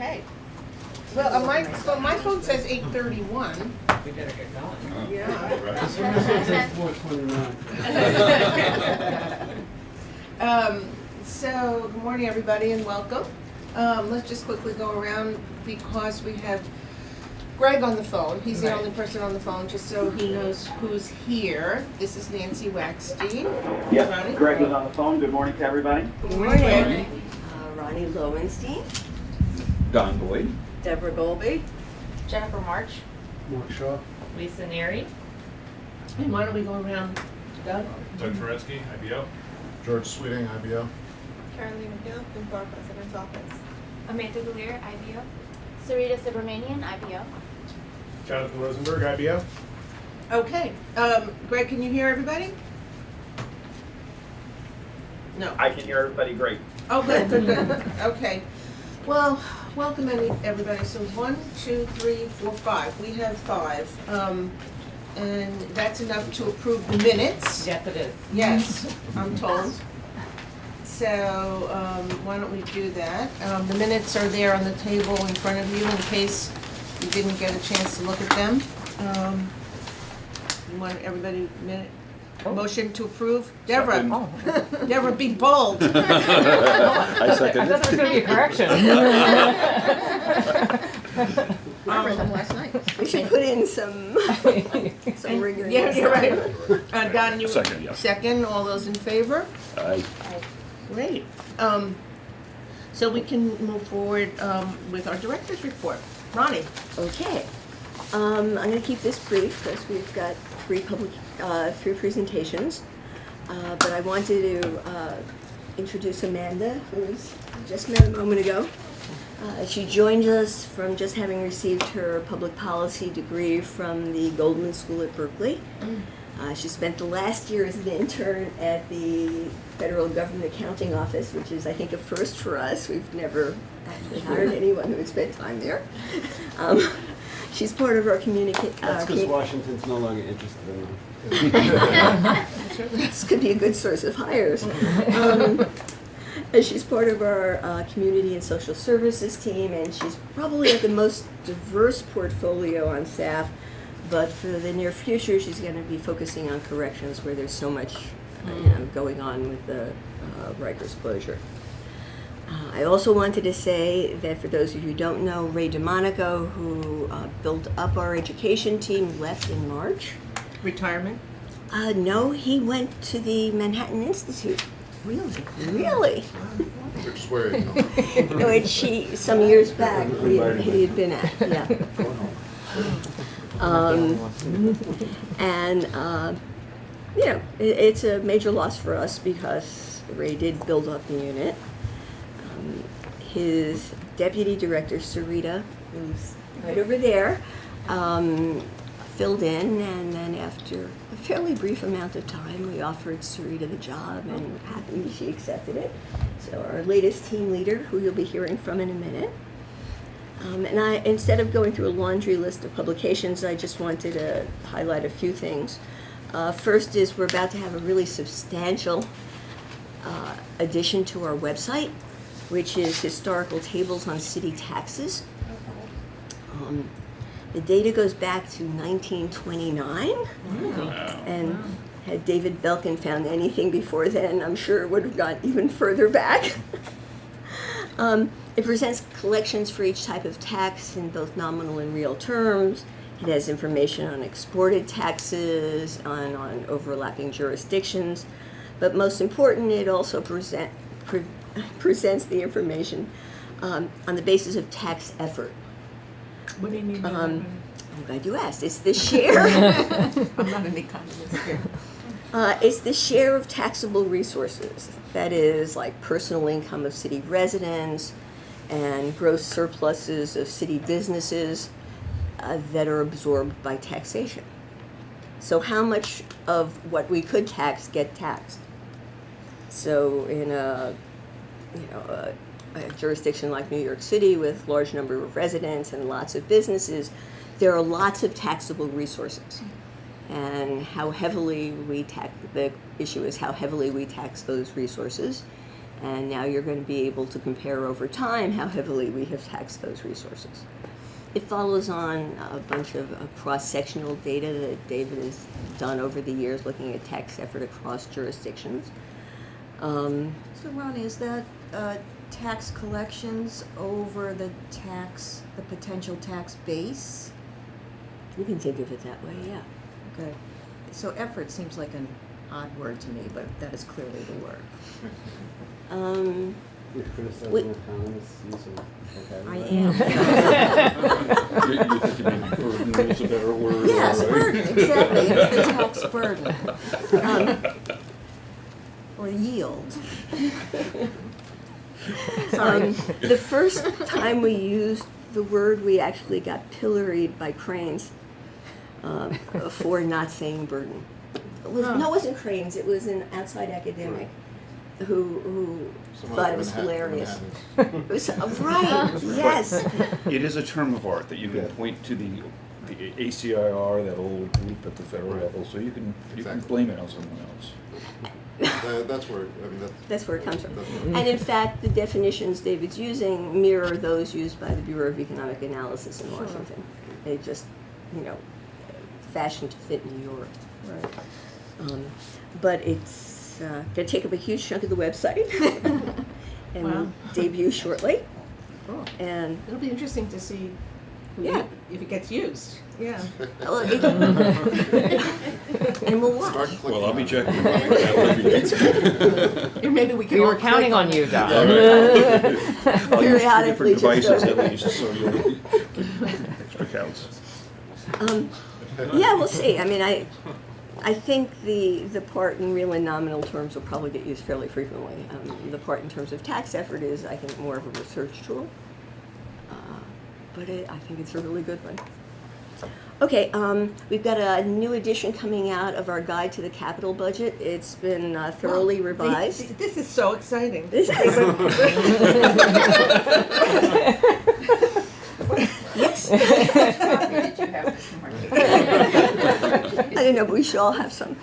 Okay. Well, my phone says 8:31. We better get going. Yeah. Says 4:29. So, good morning, everybody, and welcome. Let's just quickly go around because we have Greg on the phone. He's the only person on the phone, just so he knows who's here. This is Nancy Waxstein. Yep, Ronnie? Greg is on the phone. Good morning to everybody. Good morning, Greg. Ronnie Lowenstein, Don Boyd. Deborah Golby, Jennifer March, Mark Shaw. Lisa Neri, And why don't we go around, Doug? Doug Turetsky, IBO. George Sweeting, IBO. Caroline McGill, Big President's Office. Amanda Gallier, IBO, Sarita Subramanian, IBO. Jonathan Rosenberg, IBO. Okay. Greg, can you hear everybody? No. I can hear everybody great. Oh, good, good, good. Okay. Well, welcome everybody. So 1, 2, 3, 4, 5. We have 5. And that's enough to approve the minutes. Yes, it is. Yes, I'm told. So why don't we do that? The minutes are there on the table in front of you in case you didn't get a chance to look at them. You want everybody minute? Motion to approve? Deborah. Deborah, be bold. I I second thought there was going to be a correction. I read them last night. we should put in some rigor. in Yeah, this. you're right. Don, you Second, yeah. second. All those in favor? Aye. Great. So we can move forward with our director's report. Ronnie. Okay. I'm going to keep this brief because we've got three presentations. But I wanted to introduce Amanda, who I just met a moment ago. She joined us from just having received her public policy degree from the Goldman School at Berkeley. She spent the last year as an intern at the Federal Government Accounting Office, which is, I think, a first for us. We've never actually hired anyone who had spent time there. She's part of our communication. That's because Washington's no longer interested in them. This could be a good source of hires. She's part of our community and social services team, and she's probably got the most diverse portfolio on staff. But for the near future, she's going to be focusing on corrections where there's so much going on with the Rikers closure. I also wanted to say that for those of you who don't know, Ray DeMonico, who built up our education team, left in March. Retirement? No, he went to the Manhattan Institute. Really? Really? Which is where, No, some years back, he had been at, yeah. It's a major loss for us because Ray did build up the unit. His deputy director, Sarita, who's right over there, filled in, and then after a fairly brief amount of time, we offered Sarita the job, and happily she accepted it. So our latest team leader, who you'll be hearing from in a minute. And instead of going through a laundry list of publications, I just wanted to highlight a few things. First is we're about to have a really substantial addition to our website, which is historical tables on city taxes. The data goes back to 1929, and had David Belkin found anything before then, I'm sure it would have gone even further back. It presents collections for each type of tax in both nominal and real terms. It has information on exported taxes, on overlapping jurisdictions, but most important, it also presents the information on the basis of tax effort. What do you mean by that? I'm glad you asked. It's the share. I'm not an economist here. It's the share of taxable resources. That is, like personal income of city residents and gross surpluses of city businesses that are absorbed by taxation. So how much of what we could tax get taxed? So in a jurisdiction like New York City with large number of residents and lots of businesses, there are lots of taxable resources. And how heavily we tax, the issue is how heavily we tax those resources And now you're going to be able to compare over time how heavily we have taxed those resources. It follows on a bunch of cross-sectional data that David has done over the years looking at tax effort across jurisdictions. So Ronnie, is that tax collections over the potential tax base? You can think of it that way, yeah. Okay. So effort seems like an odd word to me, but that is clearly the word. You're criticizing Wait. economists using I vocabulary? am. You think maybe burden is a better word? Yes, right? burden, exactly, it's the tax burden. Or yield. Sorry. The first time we used the word, we actually got pilloried by Cranes for not saying burden. No, it wasn't Cranes, it was an outside academic who Someone thought it in was Manhattan- hilarious. Manhattan. It was, right, yes. It is a term of art that you can Yeah. point to the ACIR, that old group at the federal Right. level, so you can Exactly. blame it on someone else. That's where, I mean, That's where it comes from. that's- And in fact, the definitions David's using mirror those used by the Bureau of Economic Analysis in Washington. They just, fashioned to fit New York. Right. But it's going to take up a huge chunk of the website and Wow. will debut shortly. Cool. And It'll be interesting to see yeah, if it gets used. Yeah. well, and we'll watch. Start clicking Well, I'll be on it. checking it out after the meeting. Or maybe we can We all were counting click on you, Don. I'll use two Periodically different just devices go- at least, so you'll get extra counts. Yeah, we'll see. I mean, I think the part in real and nominal terms will probably get used fairly frequently. The part in terms of tax effort is, I think, more of a research tool. But I think it's a really good one. Okay, we've got a new edition coming out of our guide to the capital budget. It's been thoroughly revised. This is so exciting. This is yes. Did you have this morning? I don't know, but we should all have some.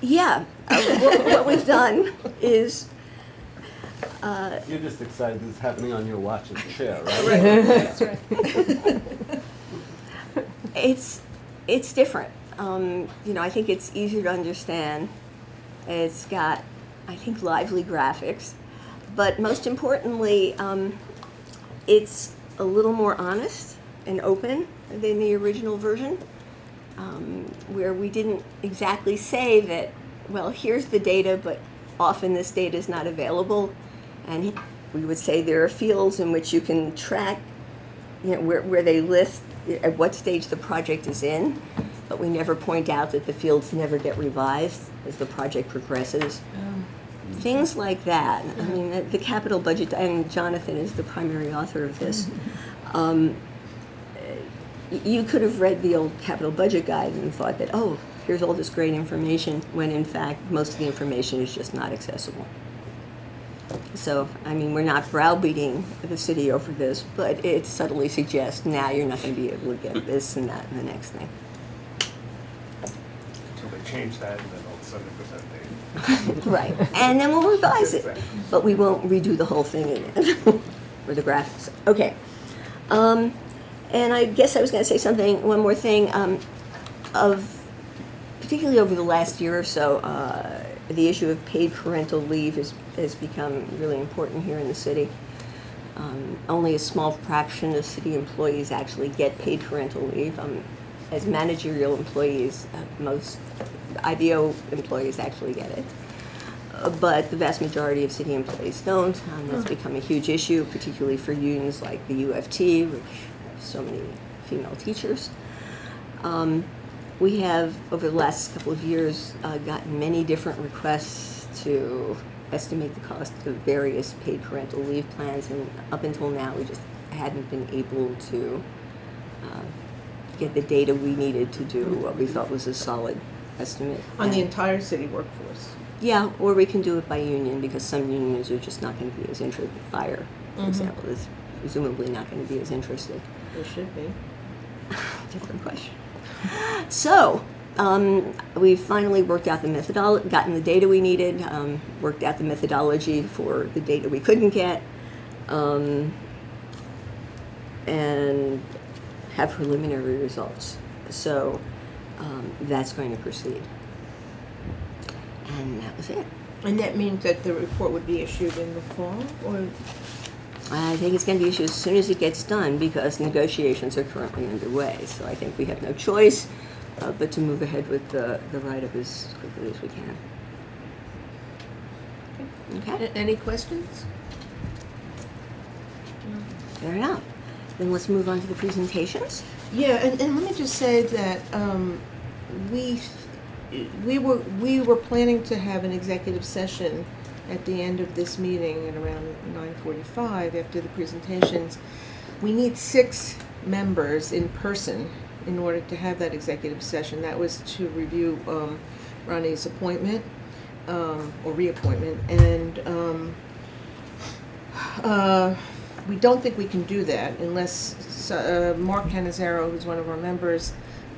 What we've done is You're just excited this is happening on your watch in the chair, right? That's right. it's different. I think it's easier to understand. It's got, I think, lively graphics, but most importantly, it's a little more honest and open than the original version, where we didn't exactly say that, well, here's the data, but often this data is not available. And we would say there are fields in which you can track, where they list at what stage the project is in, but we never point out that the fields never get revised as the project progresses. Things like that. I mean, the capital budget, and Jonathan is the primary author of this. You could have read the old capital budget guide and thought that, oh, here's all this great information, when in fact most of the information is just not accessible. So, I mean, we're not browbeating the city over this, but it subtly suggests now you're not going to be able to get this and that and the next thing. Until they change that, and then all of a sudden it goes outdated. Right, and then we'll revise it, but we won't redo the whole thing again, or the graphics. Okay, and I guess I was going to say one more thing, particularly over the last year or so, the issue of paid parental leave has become really important here in the city. Only a small fraction of city employees actually get paid parental leave. As managerial employees, most IBO employees actually get it. But the vast majority of city employees don't. That's become a huge issue, particularly for unions like the UFT, which have so many female teachers. We have, over the last couple of years, gotten many different requests to estimate the cost of various paid parental leave plans, and up until now, we just hadn't been able to get the data we needed to do what we thought was a solid estimate. On the And- entire city workforce. yeah, or we can do it by union, because some unions are just not going to be as interested. Fire, for example, is presumably not going to be as interested. There should be. Different question. So, We've finally worked out the methodology, gotten the data we needed, worked out the methodology for the data we couldn't get, and have preliminary results. So that's going to proceed. And that was it. And that means that the report would be issued in the fall, or? I think it's going to be issued as soon as it gets done because negotiations are currently underway. So I think we have no choice but to move ahead with the write-up as quickly as we can. Okay, Any questions? fair enough. Then let's move on to the presentations. Yeah, and let me just say that we were planning to have an executive session at the end of this meeting at around 9:45 after the presentations. We need 6 members in person in order to have that executive session. That was to review Ronnie's appointment or reappointment, and we don't think we can do that unless Mark Canizaro, who's one of our members,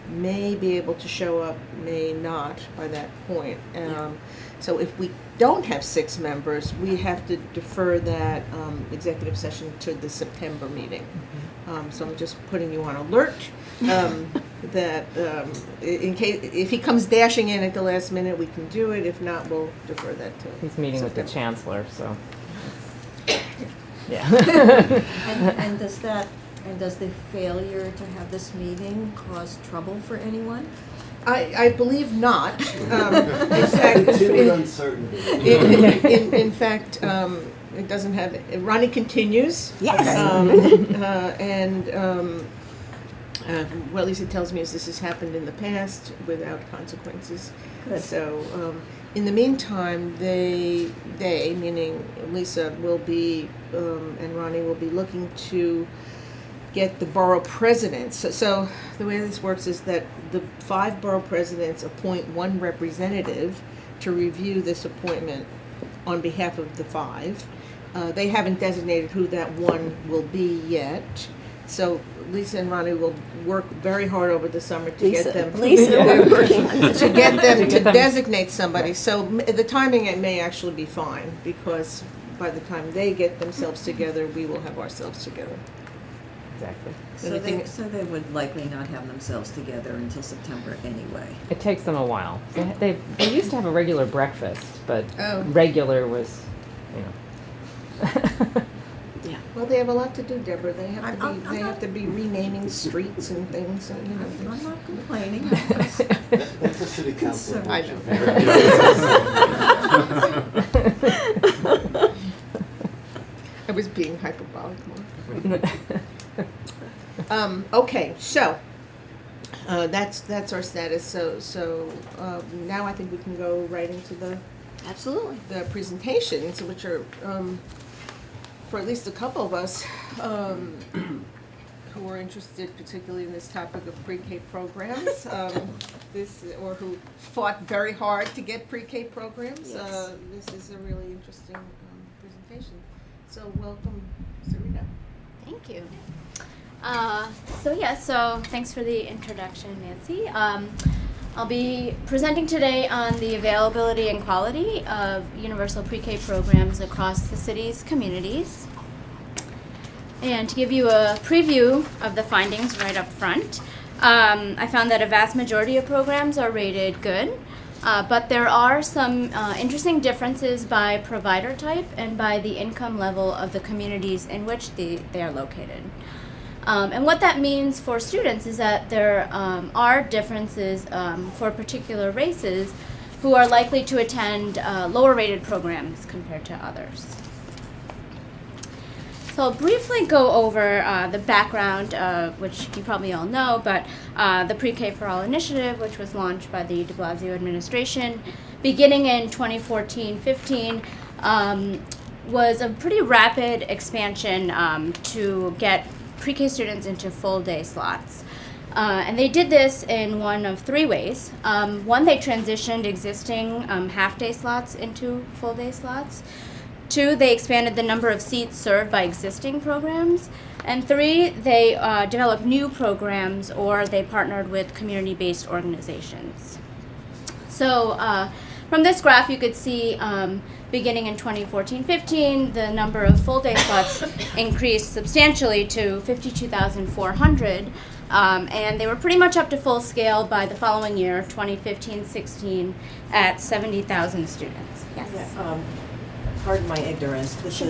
may be able to show up, may not by that point. So if we don't have 6 members, we have to defer that executive session to the September meeting. So I'm just putting you on alert that in case if he comes dashing in at the last minute, we can do it. If not, we'll defer that to. He's meeting with the September. chancellor, so. Yeah. And does the failure to have this meeting cause trouble for anyone? I believe not. In fact, Continued uncertainty. in fact, it doesn't have. Ronnie continues. Yes. Well, at least it tells me is this has happened in the past without consequences. Good. So, in the meantime, they meaning Lisa will be and Ronnie will be looking to get the borough presidents. So the way this works is that the 5 borough presidents appoint 1 representative to review this appointment on behalf of the 5. They haven't designated who that 1 will be yet. So Lisa and Ronnie will work very hard over the summer to get them we're working on this. to get them to them- designate somebody. So the timing it may actually be fine because by the time they get themselves together, we will have ourselves together. Exactly. So they would likely not have themselves together until September anyway. It takes them a while. They used to have a regular breakfast, but Oh. regular was, Yeah. Well, they have a lot to do, Deborah. They have to I'm be. They have to be renaming streets and things. So, you know. I'm not complaining. I'm just That's a city council. concerned. I know. I was being hyperbolic more. Okay, so that's our status. So now I think we can go right into the Absolutely. presentations, which are for at least a couple of us who are interested, particularly in this topic of pre-K programs. Or who fought very hard to get pre-K programs. Yes. This is a really interesting presentation. So welcome, Sarita. Thank you. So thanks for the introduction, Nancy. I'll be presenting today on the availability and quality of universal pre-K programs across the city's communities. And to give you a preview of the findings right up front, I found that a vast majority of programs are rated good, but there are some interesting differences by provider type and by the income level of the communities in which they are located. And what that means for students is that there are differences for particular races who are likely to attend lower rated programs compared to others. So I'll briefly go over the background, which you probably all know, but the Pre-K for All initiative, which was launched by the de Blasio administration beginning in 2014-15, was a pretty rapid expansion to get pre-K students into full-day slots. And they did this in one of 3 ways. One, they transitioned existing half-day slots into full-day slots. 2, they expanded the number of seats served by existing programs. And 3, they developed new programs or they partnered with community-based organizations. So from this graph, you could see beginning in 2014-15, the number of full-day slots increased substantially to 52,400. And they were pretty much up to full scale by the following year, 2015-16, at 70,000 students. Yes. Yeah, pardon my ignorance, this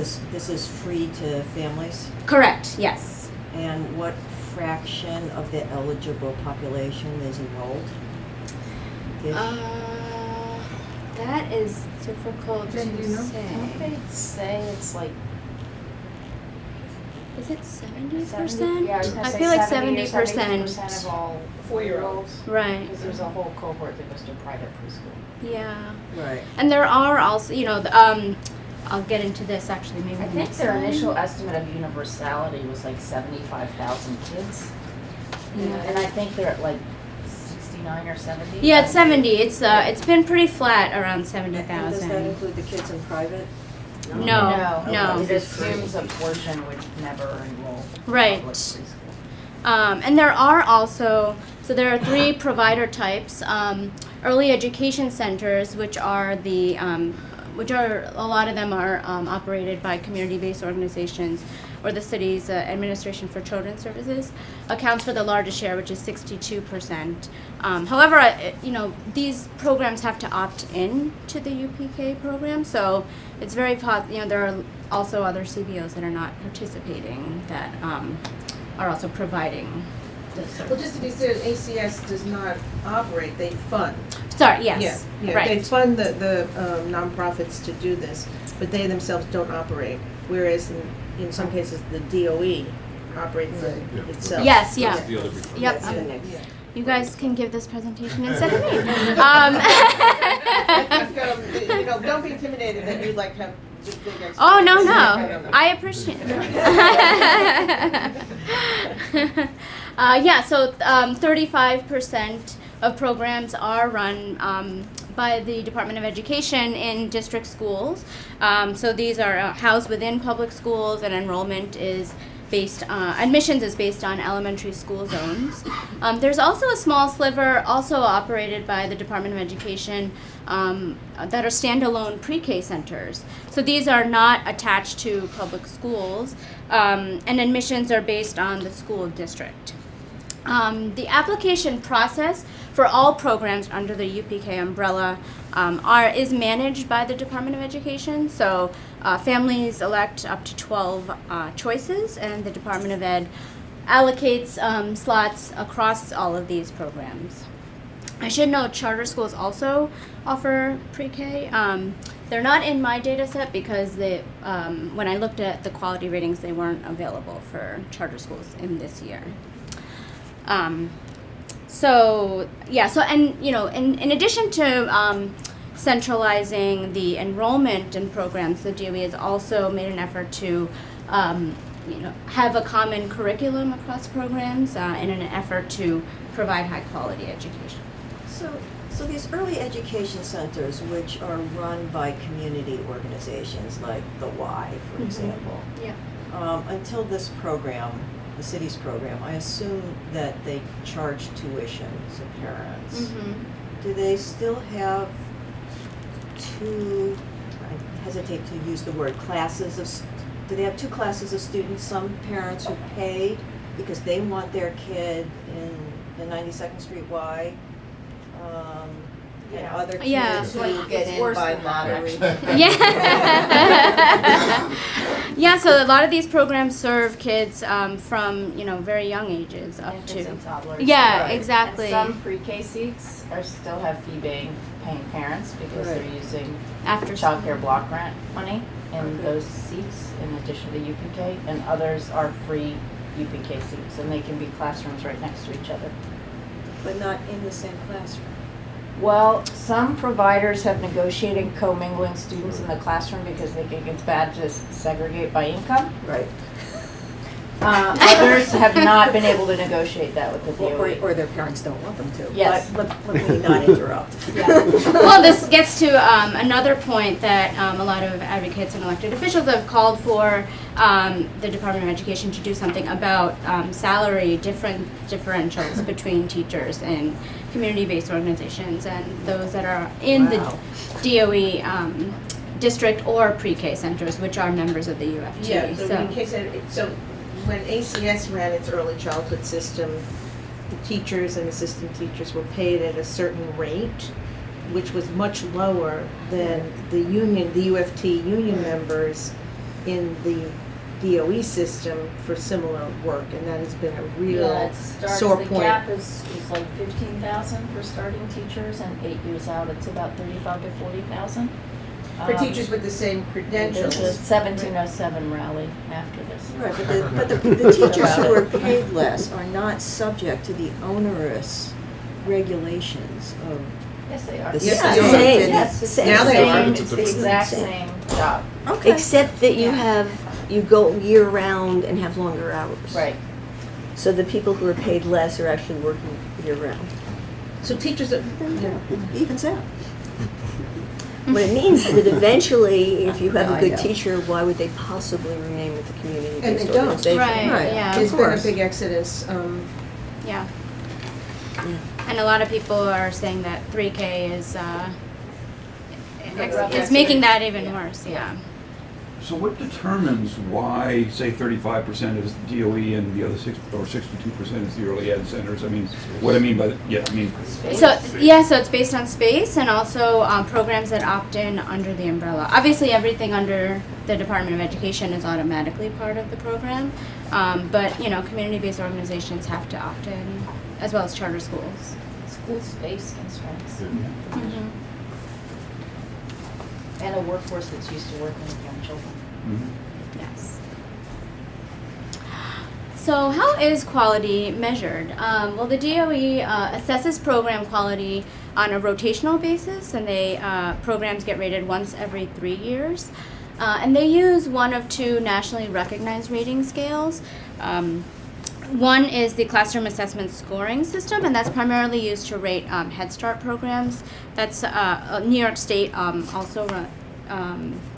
is free to families? Correct, yes. And what fraction of the eligible population is enrolled? That is difficult Jen, to do you know? say. Don't they say it's like Is it 70%? 70? Yeah, I was gonna I say feel like 70 or 70%. 72% of all 4-year-olds. Right. Because there's a whole cohort that goes to private preschool. Yeah. Right. And there are also, I'll get into this actually maybe I the think next their slide. initial estimate of universality was like 75,000 kids. Yeah. And I think they're at like 69 or 70. Yeah, it's 70. It's been pretty flat around And does that 70,000. include the kids in private? No. It assumes a portion would never enroll in Right. public preschool. And there are also, so there are 3 provider types. Early education centers, which are a lot of them are operated by community-based organizations or the city's Administration for Children's Services, accounts for the largest share, which is 62%. However, these programs have to opt in to the UPK program, so it's very there are also other CBOs that are not participating that are also providing the service. Well, just to be clear, ACS does not operate, they fund. Sorry, yes, Yeah, right. they fund the nonprofits to do this, but they themselves don't operate. Whereas in some cases, the DOE operates it itself. Yes, yeah. That's the other big one. Yep. That's the next. You guys can give this presentation instead of me. I think, don't be intimidated that you like have big expertise. Oh, no. I don't know. I appreciate it. So 35% of programs are run by the Department of Education in district schools. So these are housed within public schools, and enrollment is admissions is based on elementary school zones. There's also a small sliver also operated by the Department of Education that are standalone pre-K centers. So these are not attached to public schools, and admissions are based on the school district. The application process for all programs under the UPK umbrella is managed by the Department of Education. So families elect up to 12 choices, and the Department of Ed allocates slots across all of these programs. I should note charter schools also offer pre-K. They're not in my data set because when I looked at the quality ratings, they weren't available for charter schools in this year. In addition to centralizing the enrollment in programs, the DOE has also made an effort to have a common curriculum across programs in an effort to provide high quality education. So these early education centers, which are run by community organizations like the Y, for example, until this program, the city's program, I assume that they charge tuition to parents. Mm-hmm. Do they still have I hesitate to use the word do they have 2 classes of students? Some parents who pay because they want their kid in the 92nd Street Y, and other kids who get in by lottery. Yeah, so a lot of these programs serve kids from very young ages up Infants to and toddlers. Yeah, Right. exactly. And some pre-K seats still have paying parents because they're using After child school. care block grant money in those seats in addition to UPK, and others are free UPK seats, and they can be classrooms right next to each other. But not in the same classroom. Well, some providers have negotiated commingling students in the classroom because they think it's bad to segregate by income. Right. Others have not been able to negotiate that with the DOE. Or their parents don't want them to. Yes. But let me not interrupt. Yeah. Well, this gets to another point that a lot of advocates and elected officials have called for the Department of Education to do something about salary differentials between teachers and community-based organizations and those that are in the DOE district or pre-K centers, which are members of the UFT. Yeah, so in case, so when ACS ran its early childhood system, the teachers and assistant teachers were paid at a certain rate, which was much lower than the union, the UFT union members in the DOE system for similar work, and that has been a real sore point. The gap is like 15,000 for starting teachers, and 8 years out, it's about 35 to 40,000. For teachers with the same credentials. There's a 1707 rally after this. Right, but the teachers who are paid less are not subject to the onerous regulations of Yes, they are. the Yes, state. they are. Same. Yes, it's Same. the Now they same, are. it's the exact same job. Okay. Except that you go year round and have longer hours. Right. So the people who are paid less are actually working year round. So teachers are, Evens out. What it means is that eventually, if you have No, a I good know. teacher, why would they possibly remain with the And community-based they don't. organization? Right, Right. yeah. there's Of been a course. big exodus. Yeah. And a lot of people are saying that 3K is making that even worse, yeah. So what determines why, say, 35% is DOE and the other 62% is the early ed centers? I mean, what I mean by, So it's based on space and also programs that opt in under the umbrella. Obviously, everything under the Department of Education is automatically part of the program, but community-based organizations have to opt in, as well as charter schools. School space constraints. Mm-hmm. And a workforce that's used to working with young children. Yes. So how is quality measured? Well, the DOE assesses program quality on a rotational basis, and programs get rated once every 3 years. And they use one of two nationally recognized rating scales. One is the Classroom Assessment Scoring System, and that's primarily used to rate Head Start programs. That's New York State also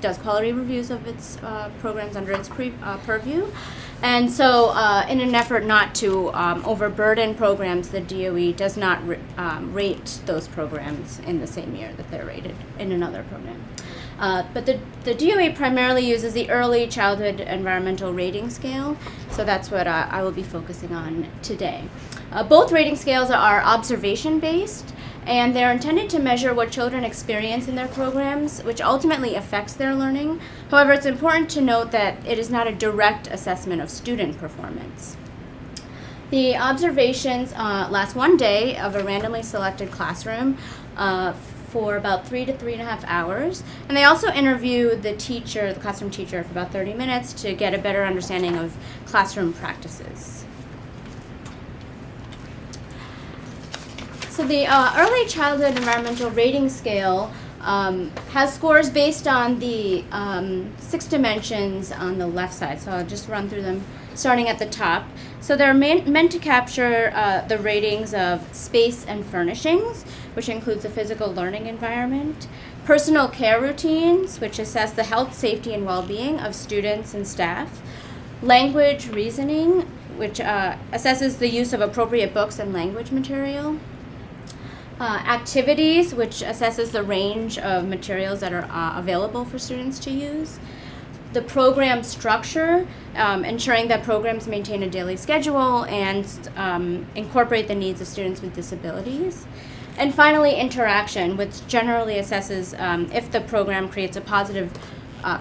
does quality reviews of its programs under its purview. And so in an effort not to overburden programs, the DOE does not rate those programs in the same year that they're rated in another program. But the DOE primarily uses the Early Childhood Environmental Rating Scale, so that's what I will be focusing on today. Both rating scales are observation-based, and they're intended to measure what children experience in their programs, which ultimately affects their learning. However, it's important to note that it is not a direct assessment of student performance. The observations last one day of a randomly selected classroom for about 3 to 3.5 hours. And they also interview the classroom teacher, for about 30 minutes to get a better understanding of classroom practices. So the Early Childhood Environmental Rating Scale has scores based on the 6 dimensions on the left side. So I'll just run through them starting at the top. So they're meant to capture the ratings of space and furnishings, which includes the physical learning environment, personal care routines, which assess the health, safety, and well-being of students and staff, language reasoning, which assesses the use of appropriate books and language material, activities, which assesses the range of materials that are available for students to use, the program structure, ensuring that programs maintain a daily schedule and incorporate the needs of students with disabilities. And finally, interaction, which generally assesses if the program creates a positive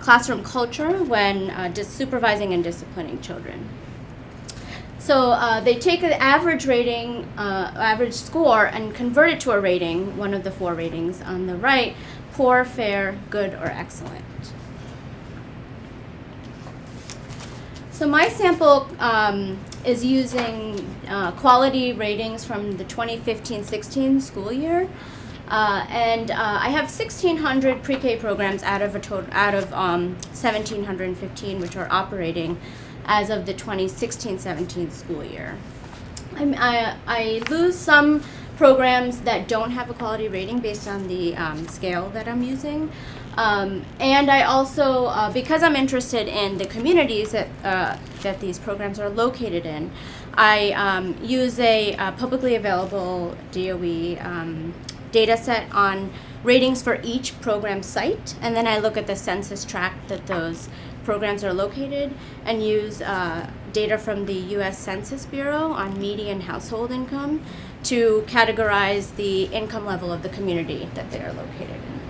classroom culture when supervising and disciplining children. So they take the average rating, average score, and convert it to a rating, one of the 4 ratings on the right: poor, fair, good, or excellent. So my sample is using quality ratings from the 2015-16 school year, and I have 1,600 pre-K programs out of 1,715 which are operating. as of the 2016-17 school year. I lose some programs that don't have a quality rating based on the scale that I'm using. And I also, because I'm interested in the communities that these programs are located in, I use a publicly available DOE data set on ratings for each program site, and then I look at the census tract that those programs are located and use data from the U.S. Census Bureau on median household income to categorize the income level of the community that they are located in.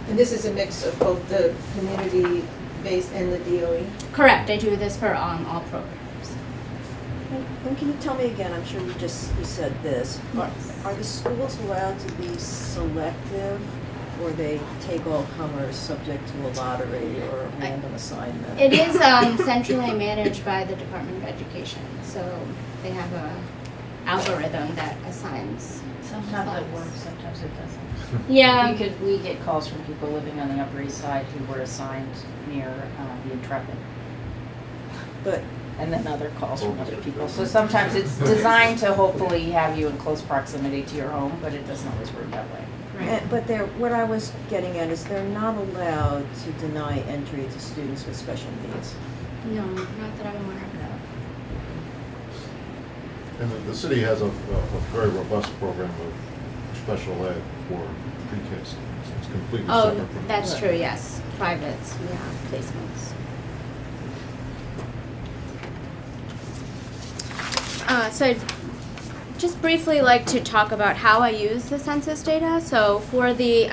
And this is a mix of both the community-based and the DOE? Correct, I do this for all programs. And can you tell me again, I'm sure you said this, are the schools allowed to be selective, or they take all comers subject to a lottery or a random assignment? It is centrally managed by the Department of Education, so they have a algorithm that assigns. Sometimes it works, sometimes it doesn't. Yeah. We get calls from people living on the Upper East Side who were assigned near the Intrepid. And then other calls from other people. So sometimes it's designed to hopefully have you in close proximity to your home, but it doesn't always work that way. Right. But what I was getting at is they're not allowed to deny entry to students with special needs. No, not that I'm aware of. And the city has a very robust program of special ed for pre-K students. It's completely separate Oh, from. that's true, yes. Privates, yeah, placements. So I'd just briefly like to talk about how I use the census data. So for the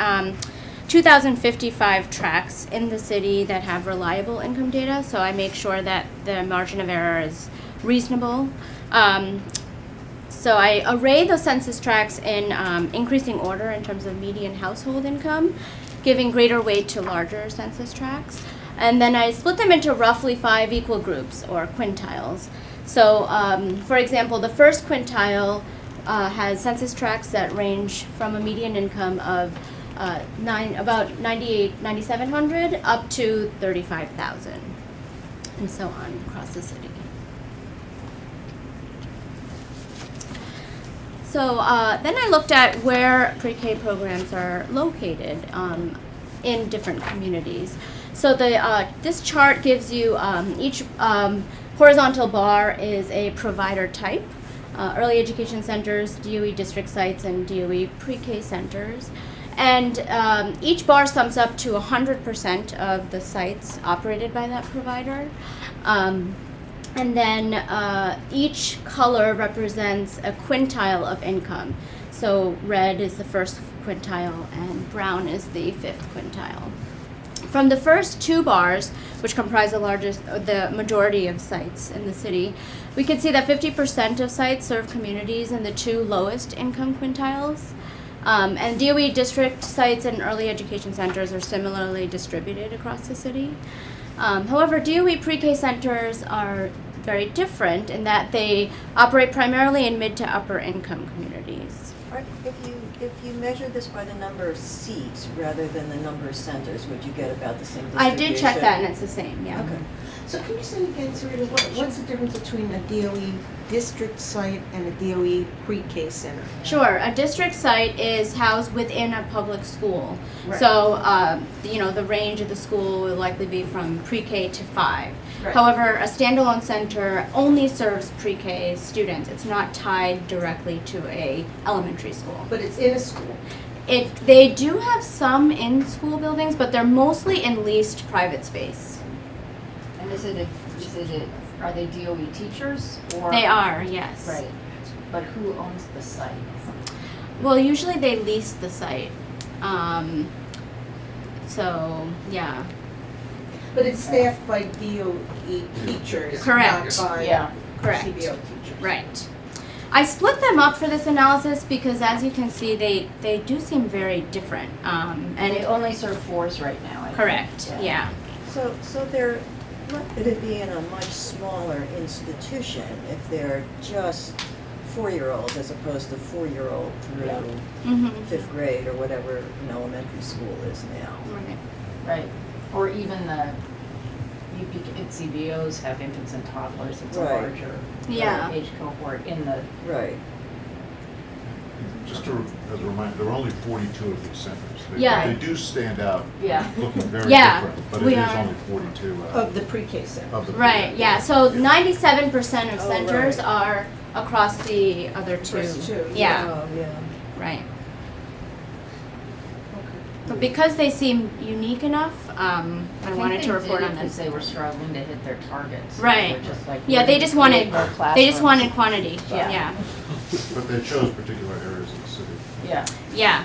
2,055 tracts in the city that have reliable income data, so I make sure that the margin of error is reasonable. So I array the census tracts in increasing order in terms of median household income, giving greater weight to larger census tracts. And then I split them into roughly 5 equal groups or quintiles. So, for example, the first quintile has census tracts that range from a median income of about 9,700 up to 35,000, and so on across the city. So then I looked at where pre-K programs are located in different communities. So this chart gives you each horizontal bar is a provider type, early education centers, DOE district sites, and DOE pre-K centers. And each bar sums up to 100% of the sites operated by that provider. And then each color represents a quintile of income. So red is the first quintile and brown is the 5th quintile. From the first 2 bars, which comprise the majority of sites in the city, we can see that 50% of sites serve communities in the 2 lowest income quintiles. And DOE district sites and early education centers are similarly distributed across the city. However, DOE pre-K centers are very different in that they operate primarily in mid to upper income communities. If you measure this by the number of seats rather than the number of centers, would you get about the same I distribution? did check that, and it's the same, yeah. Okay. So can you say again, Sarita, what's the difference between a DOE district site and a DOE pre-K center? Sure. A district site is housed within a public school. Right. So, the range of the school will likely be from pre-K to 5. Right. However, a standalone center only serves pre-K students. It's not tied directly to a elementary school. But it's in a school. They do have some in school buildings, but they're mostly in leased private space. And are they DOE teachers or? They are, yes. Right. But who owns the site? Well, usually they lease the site. So, yeah. But it's staffed by DOE teachers, Correct. not by Yeah. Correct. CBO teachers. Right. I split them up for this analysis because, as you can see, they do seem very different. And they only serve 4s right now. I think. Correct. Yeah. So they're likely to be in a much smaller institution if they're just 4-year-olds as opposed to 4-year-old through Mm-hmm. 5th grade or whatever an elementary school is now. Right. Right. Or even the CBOs have infants and toddlers, it's a Right. larger Yeah. age cohort in the, Right. Just as a reminder, there are only 42 of these centers. Yeah. They do stand out, Yeah. looking very Yeah, different, but we it is are. only 42 Of the pre-K center. of the. Right, yeah, so 97% of Oh, centers right. are across the other two. First two. Yeah, Oh, yeah. right. But because they seem unique enough, I wanted to report on them. Because they were struggling to hit their targets. Right. They were just like, Yeah, we they need just to wanted, create more they just classrooms. wanted quantity, Yeah. yeah. But they chose particular areas of the city. Yeah. Yeah,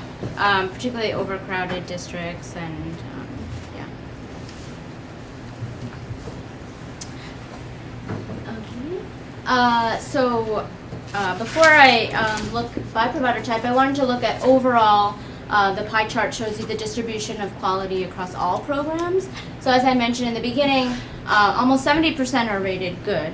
particularly overcrowded districts and, yeah. Okay. Before I look by provider type, I wanted to look at overall, the pie chart shows you the distribution of quality across all programs. So as I mentioned in the beginning, almost 70% are rated good.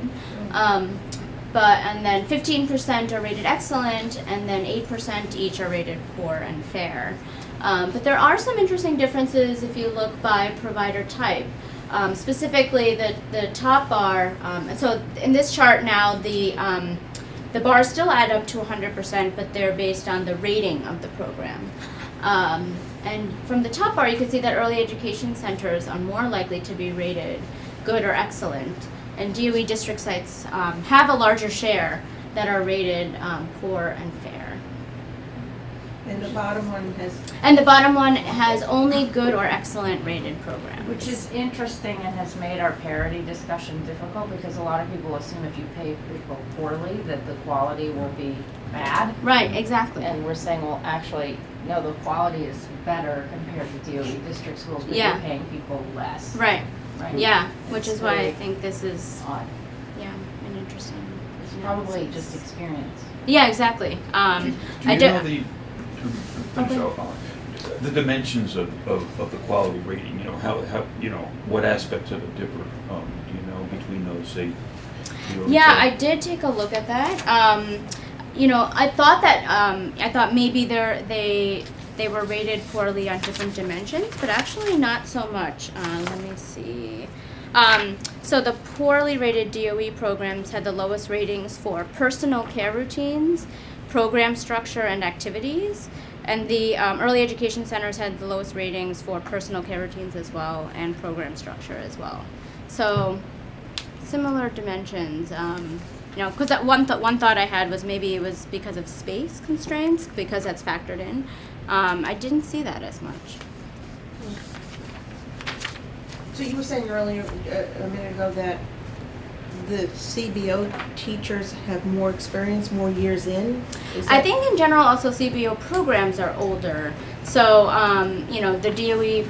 And then 15% are rated excellent, and then 8% each are rated poor and fair. But there are some interesting differences if you look by provider type. Specifically, the top bar, so in this chart now, the bars still add up to 100%, but they're based on the rating of the program. And from the top bar, you can see that early education centers are more likely to be rated good or excellent. And DOE district sites have a larger share that are rated poor and fair. And the bottom one has. And the bottom one has only good or excellent rated programs. Which is interesting and has made our parity discussion difficult because a lot of people assume if you pay people poorly that the quality will be bad. Right, exactly. And we're saying, well, actually, no, the quality is better compared to DOE district schools because Yeah. you're paying people less. Right. Right. Yeah, which It's is why I really think this is, odd. yeah, an interesting. It's probably analysis. just experience. Yeah, exactly. Do I you do. know the dimensions of the quality rating, you know, how, you know, what aspects of it differ, do you know, between those, say? Yeah, I did take a look at that. I thought maybe they were rated poorly on different dimensions, but actually not so much. Let me see. So the poorly rated DOE programs had the lowest ratings for personal care routines, program structure, and activities. And the early education centers had the lowest ratings for personal care routines as well and program structure as well. So similar dimensions. Because one thought I had was maybe it was because of space constraints, because that's factored in. I didn't see that as much. So you were saying earlier, a minute ago, that the CBO teachers have more experience, more years in? I think in general also CBO programs are older. So, the DOE,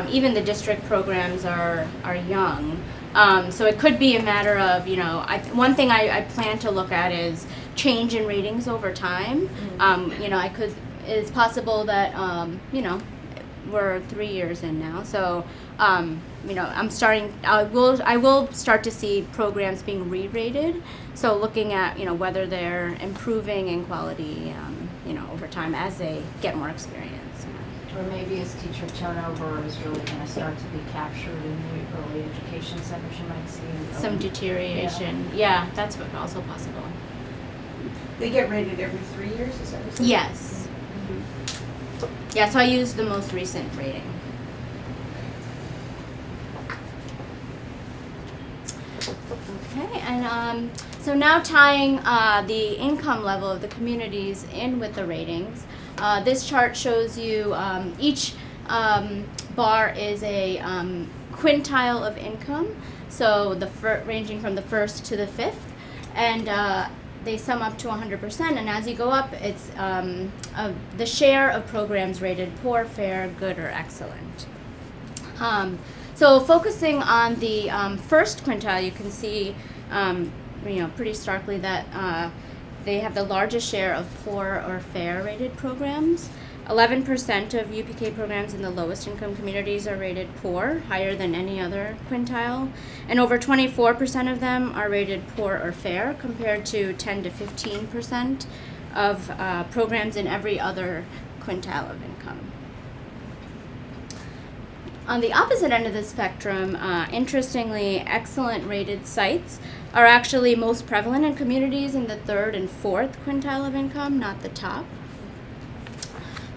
even the district programs are young. So it could be a matter of, one thing I plan to look at is change in ratings over time. It's possible that, we're 3 years in now. So, I will start to see programs being re-rated. So looking at, whether they're improving in quality, over time as they get more experience. Or maybe as teacher turnover is really going to start to be captured in the early education centers, you might see Some deterioration. Yeah, that's also possible. They get rated every 3 years, is that what you're saying? Yes. Yeah, so I used the most recent rating. Okay, and so now tying the income level of the communities in with the ratings. This chart shows you each bar is a quintile of income, so ranging from the first to the fifth, and they sum up to 100%. And as you go up, it's the share of programs rated poor, fair, good, or excellent. So focusing on the first quintile, you can see, pretty starkly that they have the largest share of poor or fair rated programs. 11% of UPK programs in the lowest income communities are rated poor, higher than any other quintile. And over 24% of them are rated poor or fair, compared to 10 to 15% of programs in every other quintile of income. On the opposite end of the spectrum, interestingly, excellent rated sites are actually most prevalent in communities in the third and fourth quintile of income, not the top.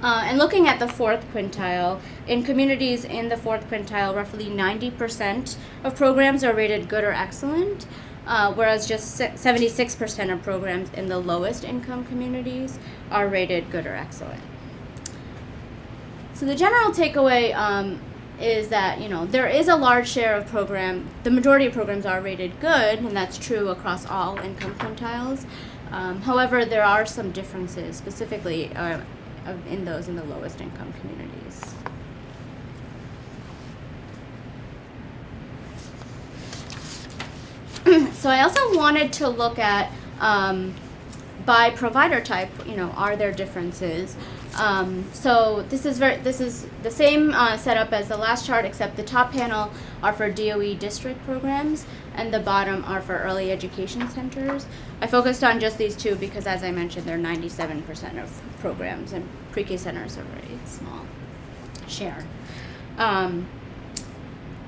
And looking at the fourth quintile, in communities in the fourth quintile, roughly 90% of programs are rated good or excellent, whereas just 76% of programs in the lowest income communities are rated good or excellent. So the general takeaway is that, there is a large share of the majority of programs are rated good, and that's true across all income quintiles. However, there are some differences, specifically in those in the lowest income communities. So I also wanted to look at, by provider type, are there differences? So this is the same setup as the last chart, except the top panel are for DOE district programs and the bottom are for early education centers. I focused on just these two because, as I mentioned, they're 97% of programs, and pre-K centers are a very small share.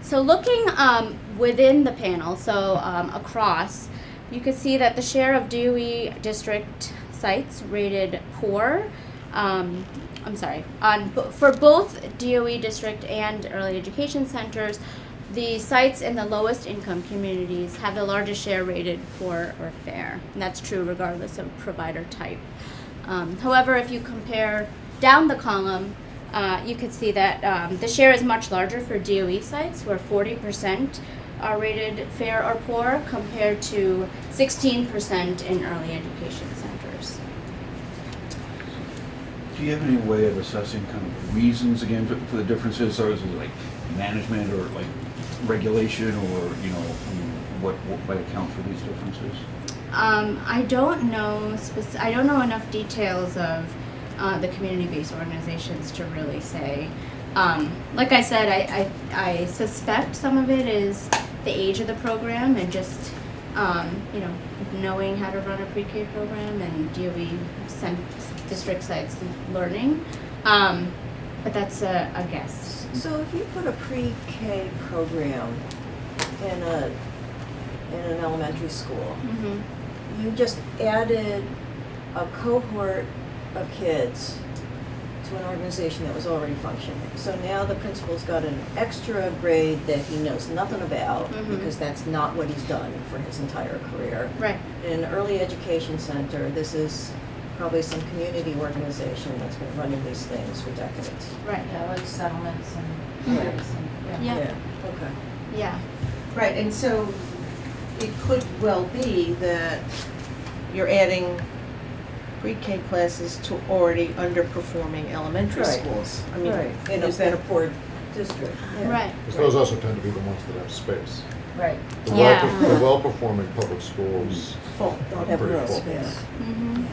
So looking within the panel, across, you can see that the share of DOE district sites rated poor, for both DOE district and early education centers, the sites in the lowest income communities have the largest share rated poor or fair, and that's true regardless of provider type. However, if you compare down the column, you could see that the share is much larger for DOE sites, where 40% are rated fair or poor, compared to 16% in early education centers. Do you have any way of assessing kind of reasons again for the differences? Or is it like management or like regulation, or what might account for these differences? I don't know I don't know enough details of the community-based organizations to really say. Like I said, I suspect some of it is the age of the program and just knowing how to run a pre-K program and DOE district sites learning, but that's a guess. So if you put a pre-K program in an elementary school, Mm-hmm. you just added a cohort of kids to an organization that was already functioning. So now the principal's got an extra grade that he knows nothing about, because that's not what he's done for his entire career. Right. In an early education center, this is probably some community organization that's been running these things for decades. Right. Yeah, like settlements and Right. others and, Yeah. Okay. Yeah. Right, and so it could well be that you're adding pre-K classes to already underperforming elementary Right. schools. I mean, Right. In is a that poor district. Yeah. Right. Because those also tend to be the ones that have space. Right. The Yeah. the well-performing public schools full? Don't have Pretty enough full. space. Mm-hmm.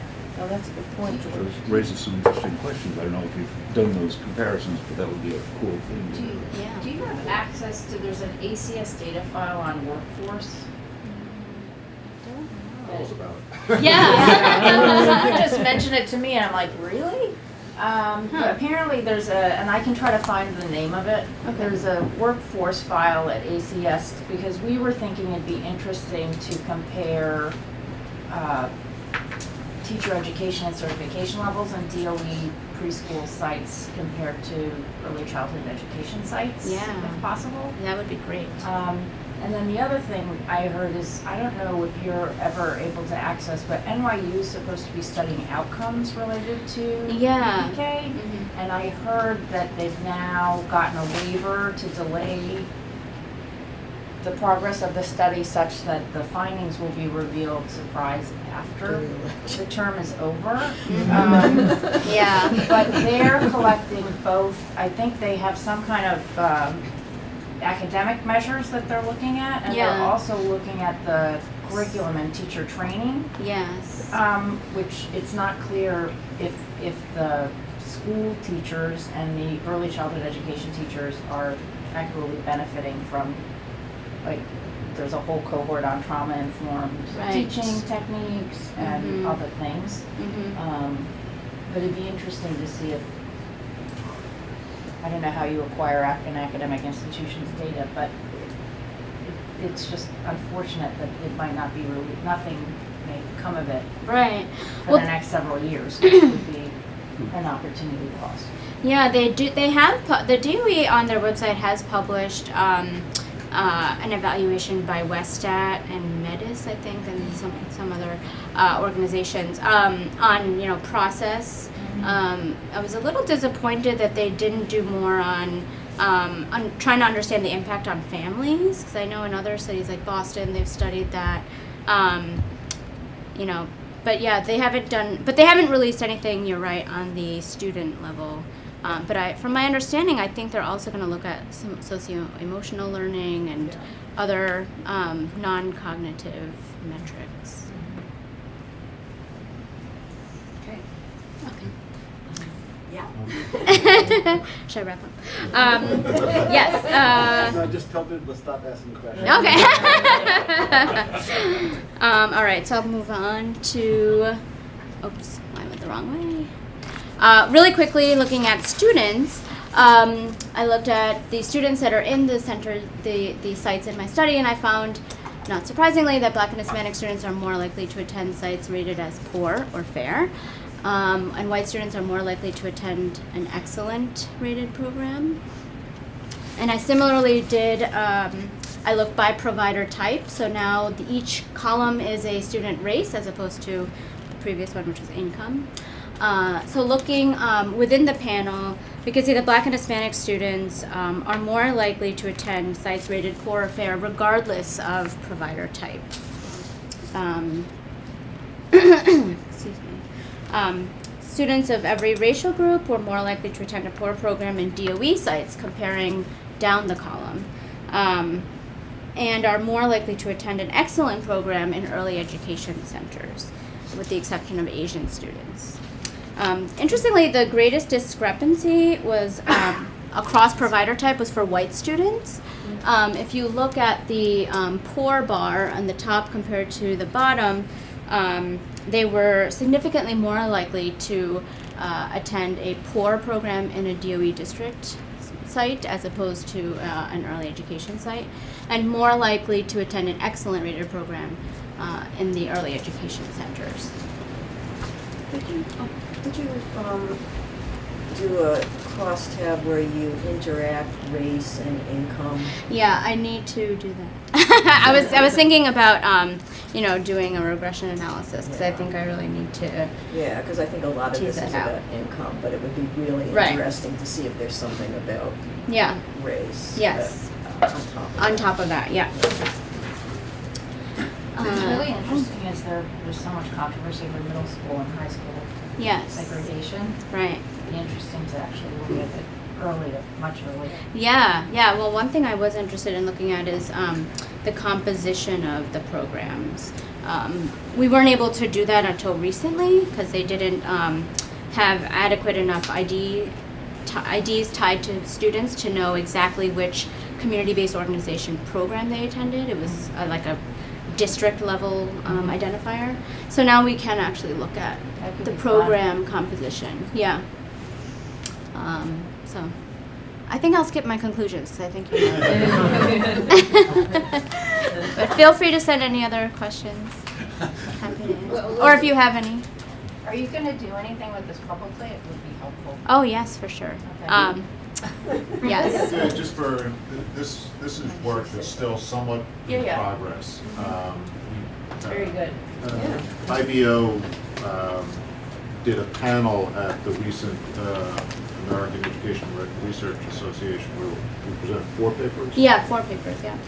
Oh, that's a good point, George. It raises some interesting questions. I don't know if you've done those comparisons, but that would be a cool thing to do. Yeah. Do you have access to, there's an ACS data file on workforce? Tell us about it. Yeah. Someone just mentioned it to me and I'm like, really? But apparently there's and I can try to find the name of it. Okay. There's a workforce file at ACS, because we were thinking it'd be interesting to compare teacher education and certification levels in DOE preschool sites compared to early childhood education sites, Yeah. if possible. That would be great. And then the other thing I heard is, I don't know if you're ever able to access, but NYU is supposed to be studying outcomes related to Yeah. PK. Mhm. And I heard that they've now gotten a waiver to delay the progress of the study such that the findings will be revealed, surprise, after the term is over. Yeah. But they're collecting both, I think they have some kind of academic measures that they're looking at, and they're Yeah. also looking at the curriculum and teacher training, Yes. which it's not clear if the school teachers and the early childhood education teachers are actually benefiting from, like, there's a whole cohort on trauma-informed Right. teaching techniques and Mhm. other things. Mm-hmm. But it'd be interesting to see if I don't know how you acquire an academic institution's data, but it's just unfortunate that it might not be nothing may come of it Right. for Well, the next several years, which would be an opportunity lost. yeah, they do. They have the DOE on their website has published an evaluation by Westat and Medis, I think, and some other organizations on process. I was a little disappointed that they didn't do more on trying to understand the impact on families, because I know in other cities like Boston they've studied that. But yeah, they haven't released anything. You're right, on the student level. But from my understanding, I think they're also going to look at some socio-emotional learning and other non-cognitive metrics. Okay. Okay. Yeah. Should I wrap up? Yes. No, just tell people to stop asking questions. Okay. All right, so I'll move on to. Oops, I went the wrong way. Really quickly, looking at students, I looked at the students that are in the center, the sites in my study, and I found, not surprisingly, that Black and Hispanic students are more likely to attend sites rated as poor or fair, and white students are more likely to attend an excellent rated program. And I similarly did, I looked by provider type, so now each column is a student race as opposed to the previous one, which was income. So looking within the panel, we can see that Black and Hispanic students are more likely to attend sites rated poor or fair regardless of provider type. Excuse me. Students of every racial group were more likely to attend a poor program in DOE sites, comparing down the column, and are more likely to attend an excellent program in early education centers, with the exception of Asian students. Interestingly, the greatest discrepancy was across provider type was for white students. If you look at the poor bar on the top compared to the bottom, they were significantly more likely to attend a poor program in a DOE district site as opposed to an early education site, and more likely to attend an excellent rated program in the early education centers. Did you do a crosstab where you interact race and income? Yeah, I need to do that. I was thinking about doing a regression analysis, because I think I really need to. Yeah, because I think a lot of tease this is that out. about income, but it would be really Right. interesting to see if there's something about Yeah. race. Yes. On top On top of of that. that, yeah. What's really interesting is there's so much controversy over middle school and high school Yes. segregation. Right. It'd be interesting to actually look at it earlier, much earlier. Yeah. Well, one thing I was interested in looking at is the composition of the programs. We weren't able to do that until recently because they didn't have adequate enough IDs tied to students to know exactly which community-based organization program they attended. It was like a district level identifier. So now we can actually look at That could the be program composition. Yeah. So I think I'll skip my conclusions because I think you know. But feel free to send any other questions. Happy to answer. Or if you have any. Are you going to do anything with this publicly? It would be helpful. Oh yes, for sure. Okay. Yes. Yeah, just for, this is work that's still somewhat in Yeah. progress. Very good. IBO did a panel at the recent American Education Research Association where we presented 4 papers. Yeah, 4 papers. Yeah.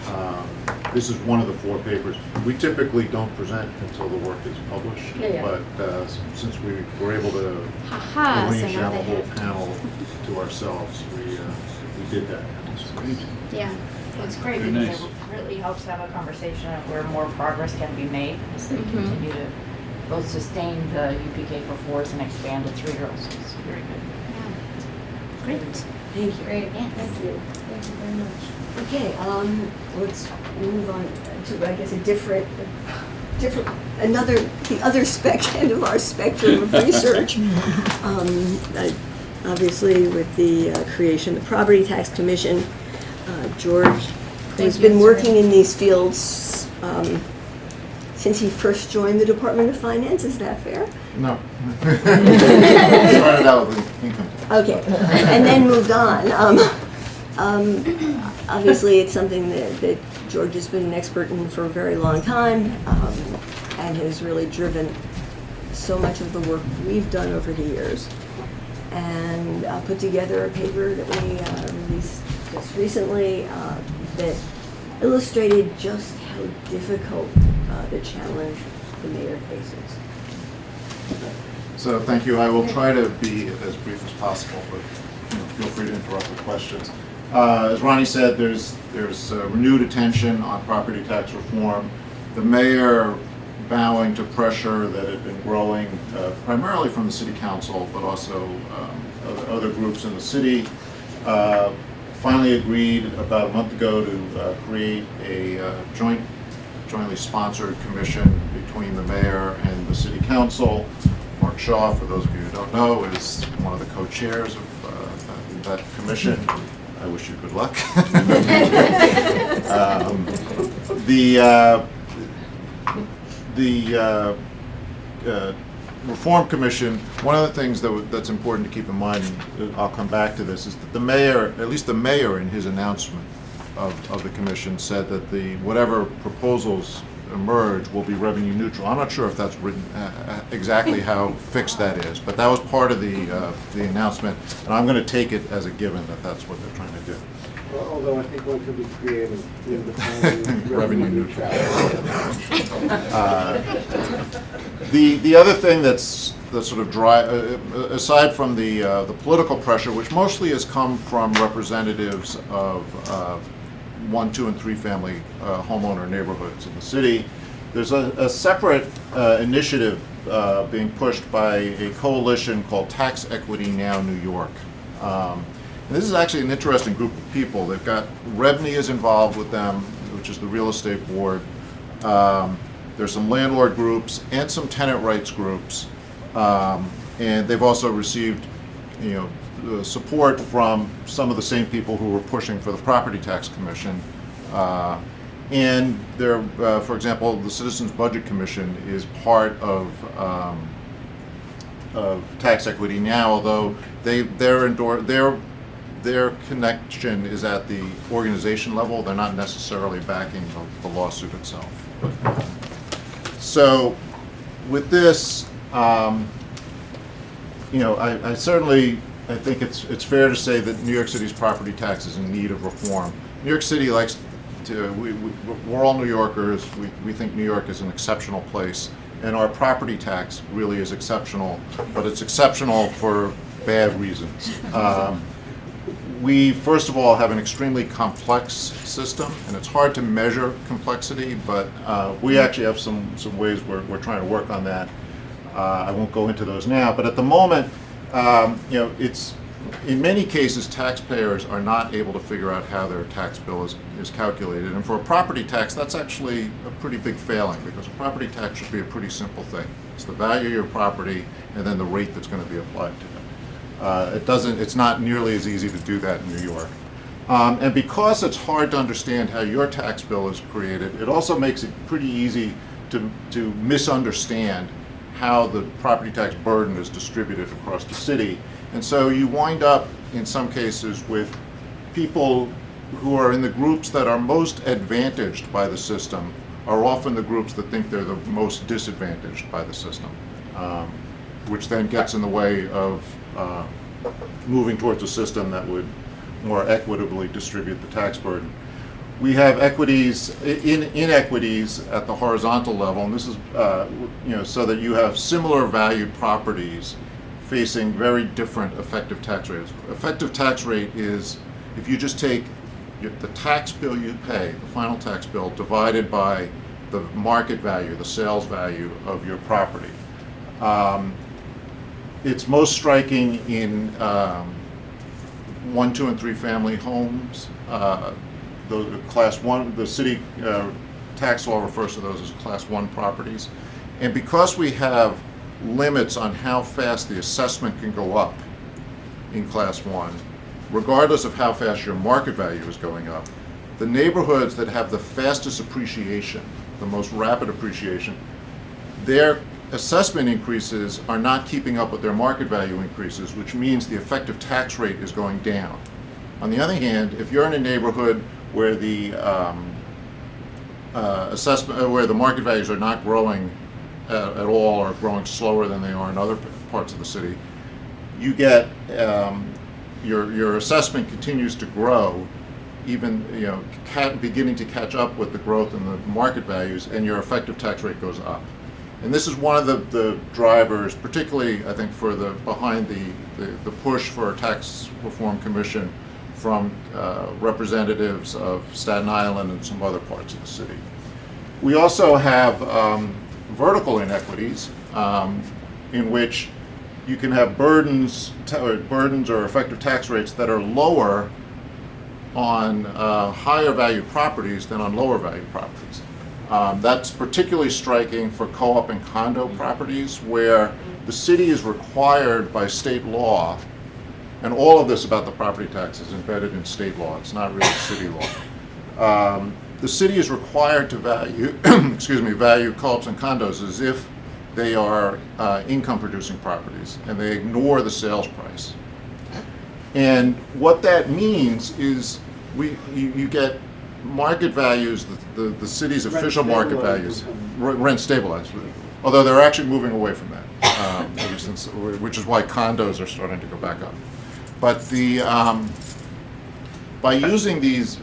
This is one of the 4 papers. We typically don't present until the work is published, Yeah. but since we were able to Haha. So arrange to now have a they whole have. panel to ourselves, we did that. Yeah. It's great Very because nice. it really helps to have a conversation of where more progress can be made as they continue to both sustain the UPK for 4s and expand to 3-year-olds. It's very good. Great. Thank you. Great. Yes. Thank you. Thank you very much. Okay, let's move on to, I guess, the other end of our spectrum of research. obviously with the creation of the Property Tax Commission. George has Thank been you, working Serena. in these fields since he first joined the Department of Finance. Is that fair? No. Started out with income tax. Okay, and then moved on. Obviously, it's something that George has been an expert in for a very long time, and has really driven so much of the work we've done over the years. And put together a paper that we released just recently that illustrated just how difficult the challenge the mayor faces. So thank you. I will try to be as brief as possible, but feel free to interrupt with questions. As Ronnie said, there's renewed attention on property tax reform. The mayor bowing to pressure that had been growing primarily from the city council, but also other groups in the city, finally agreed about a month ago to create a jointly sponsored commission between the mayor and the city council. Mark Shaw, for those of you who don't know, is one of the co-chairs of that commission. I wish you good luck. The Reform Commission, one of the things that's important to keep in mind, and I'll come back to this, is that the mayor, at least the mayor in his announcement of the commission, said that whatever proposals emerge will be revenue neutral. I'm not sure if that's written exactly how fixed that is, but that was part of the announcement, and I'm going to take it as a given that that's what they're trying to do. Well, although I think one could be creative in the Revenue neutral. The other thing that's sort of dry, aside from the political pressure, which mostly has come from representatives of 1, 2, and 3 family homeowner neighborhoods in the city, there's a separate initiative being pushed by a coalition called Tax Equity Now New York. And this is actually an interesting group of people. They've got Rebney is involved with them, which is the real estate board. There's some landlord groups and some tenant rights groups, and they've also received, support from some of the same people who were pushing for the Property Tax Commission. And they're, for example, the Citizens Budget Commission is part of Tax Equity Now, although their connection is at the organization level. They're not necessarily backing the lawsuit itself. So with this, I think it's fair to say that New York City's property tax is in need of reform. New York City likes to, we're all New Yorkers. We think New York is an exceptional place, and our property tax really is exceptional, but it's exceptional for bad reasons. We, first of all, have an extremely complex system, and it's hard to measure complexity, but we actually have some ways we're trying to work on that. I won't go into those now, but at the moment, it's, in many cases, taxpayers are not able to figure out how their tax bill is calculated, and for a property tax, that's actually a pretty big failing, because a property tax should be a pretty simple thing. It's the value of your property and then the rate that's going to be applied to it. It's not nearly as easy to do that in New York. And because it's hard to understand how your tax bill is created, it also makes it pretty easy to misunderstand how the property tax burden is distributed across the city. And so you wind up, in some cases, with people who are in the groups that are most advantaged by the system are often the groups that think they're the most disadvantaged by the system, which then gets in the way of moving towards a system that would more equitably distribute the tax burden. We have inequities at the horizontal level, and this is so that you have similar valued properties facing very different effective tax rates. Effective tax rate is if you just take the tax bill you pay, the final tax bill, divided by the market value, the sales value of your property. It's most striking in 1, 2, and 3 family homes. The class 1, the city tax law refers to those as class 1 properties. And because we have limits on how fast the assessment can go up in Class 1, regardless of how fast your market value is going up, the neighborhoods that have the fastest appreciation, the most rapid appreciation, their assessment increases are not keeping up with their market value increases, which means the effective tax rate is going down. On the other hand, if you're in a neighborhood where the where the market values are not growing at all, or growing slower than they are in other parts of the city, you get your assessment continues to grow, even beginning to catch up with the growth in the market values, and your effective tax rate goes up. And this is one of the drivers, particularly I think behind the push for a tax reform commission from representatives of Staten Island and some other parts of the city. We also have vertical inequities in which you can have burdens or effective tax rates that are lower on higher value properties than on lower value properties. That's particularly striking for co-op and condo properties, where the city is required by state law, and all of this about the property tax is embedded in state law, it's not really city law. The city is required to value, value co-ops and condos as if they are income producing properties, and they ignore the sales price. And what that means is you get market values, the city's official market values, rent stabilized, although they're actually moving away from that, ever since, which is why condos are starting to go back up. But by using these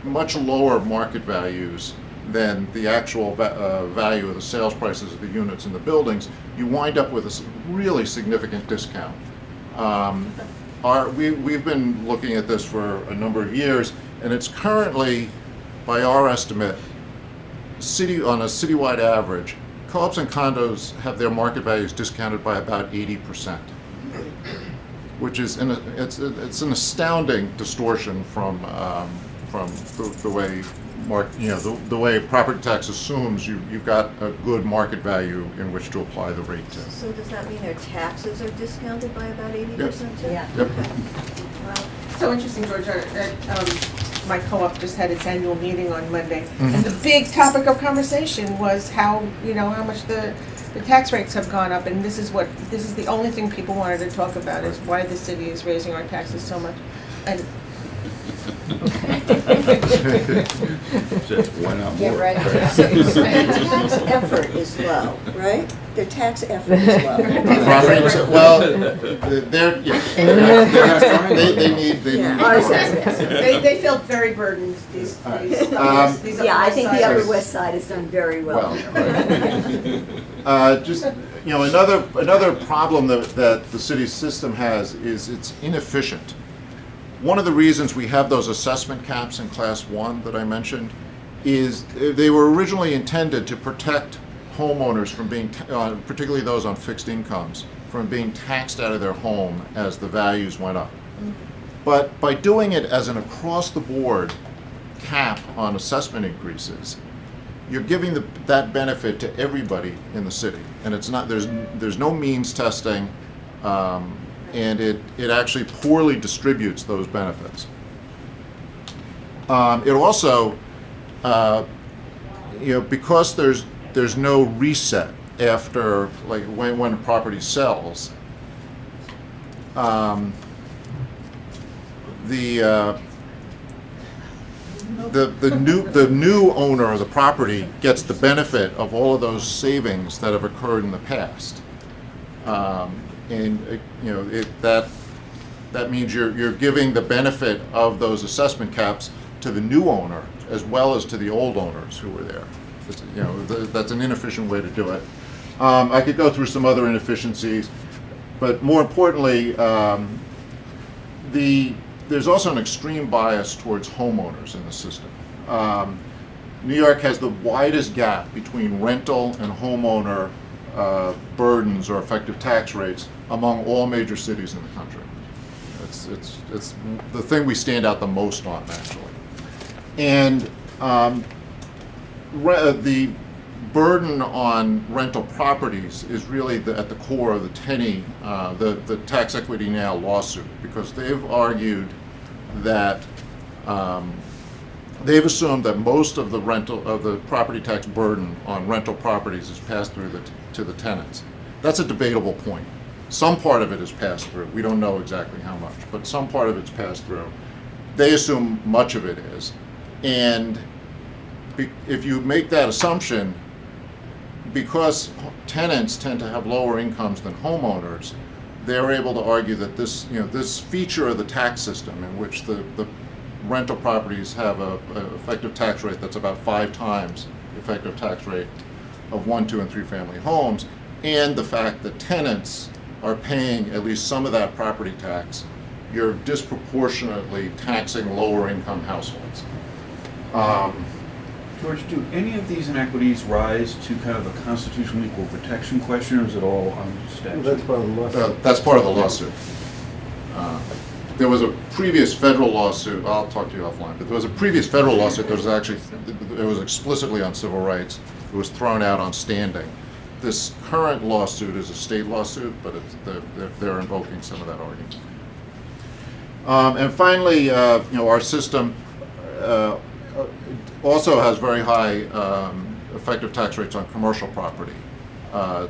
much lower market values than the actual value of the sales prices of the units in the buildings, you wind up with a really significant discount. We've been looking at this for a number of years, and it's currently, by our estimate, on a citywide average, co-ops and condos have their market values discounted by about 80%, which is it's an astounding distortion from the way the way property tax assumes you've got a good market value in which to apply the rate to. So does that mean their taxes are discounted by about 80% too? Yeah. Yep. Wow. So interesting, George. My co-op just had its annual meeting on Monday, and the big topic of conversation was how much the tax rates have gone up, and this is the only thing people wanted to talk about is why the city is raising our taxes so much. And Why not Get more? ready. So their tax effort is low, right? Their tax effort is low. They need. they felt very burdened. These Yeah, I think the Upper West Side has done very well. Just another problem that the city's system has is it's inefficient. One of the reasons we have those assessment caps in Class 1 that I mentioned is they were originally intended to protect homeowners from being, particularly those on fixed incomes, from being taxed out of their home as the values went up. But by doing it as an across-the-board cap on assessment increases, you're giving that benefit to everybody in the city, and it's not there's no means testing. And it actually poorly distributes those benefits. It also, because there's no reset after, like when a property sells, the new owner of the property gets the benefit of all of those savings that have occurred in the past. And that means you're giving the benefit of those assessment caps to the new owner as well as to the old owners who were there. That's an inefficient way to do it. I could go through some other inefficiencies, but more importantly, there's also an extreme bias towards homeowners in the system. New York has the widest gap between rental and homeowner burdens or effective tax rates among all major cities in the country. It's the thing we stand out the most on, actually. And the burden on rental properties is really at the core of the Tenney, the tax equity now lawsuit, because they've argued that they've assumed that most of the property tax burden on rental properties is passed through to the tenants. That's a debatable point. Some part of it is passed through. We don't know exactly how much, but some part of it's passed through. They assume much of it is. And if you make that assumption, because tenants tend to have lower incomes than homeowners, they're able to argue that this feature of the tax system, in which the rental properties have an effective tax rate that's about 5 times the effective tax rate of 1, 2, and 3 family homes, and the fact that tenants are paying at least some of that property tax, you're disproportionately taxing lower income households. George, do any of these inequities rise to kind of a constitutional equal protection question, or is it all on statute? That's part of the lawsuit. That's part of the lawsuit. There was a previous federal lawsuit, I'll talk to you offline, but there was a previous federal lawsuit that was actually, it was explicitly on civil rights. It was thrown out on standing. This current lawsuit is a state lawsuit, but they're invoking some of that argument. And finally, our system also has very high effective tax rates on commercial property. I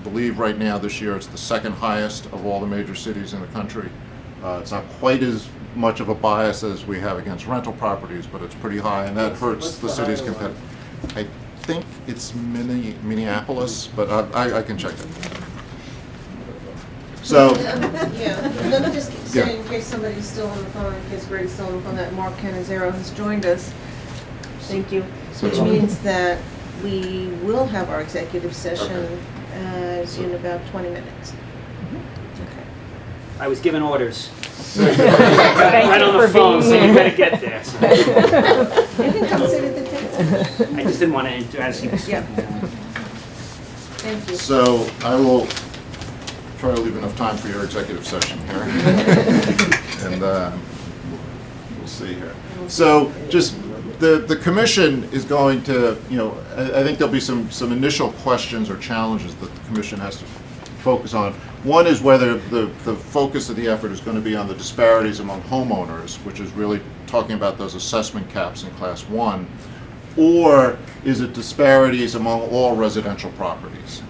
believe right now, this year, it's the second highest of all the major cities in the country. It's not quite as much of a bias as we have against rental properties, but it's pretty high, and that hurts the city's competitive. I think it's Minneapolis, but I can check that. So, Yeah, let me just say, in case somebody's still on the phone, in case Greg's still on the phone, that Mark Canizero has joined us. Thank you. Which means that we will have our executive session in about 20 minutes. Okay. I was given orders. Thank Right you on the for phone, being so you here. better get there. So You can come sit at the table. I just didn't want to ask you. Yeah. Thank you. so I will try to leave enough time for your executive session here. And we'll see here. So just the commission is going to, I think there'll be some initial questions or challenges that the commission has to focus on. One is whether the focus of the effort is going to be on the disparities among homeowners, which is really talking about those assessment caps in Class 1, or is it disparities among all residential properties?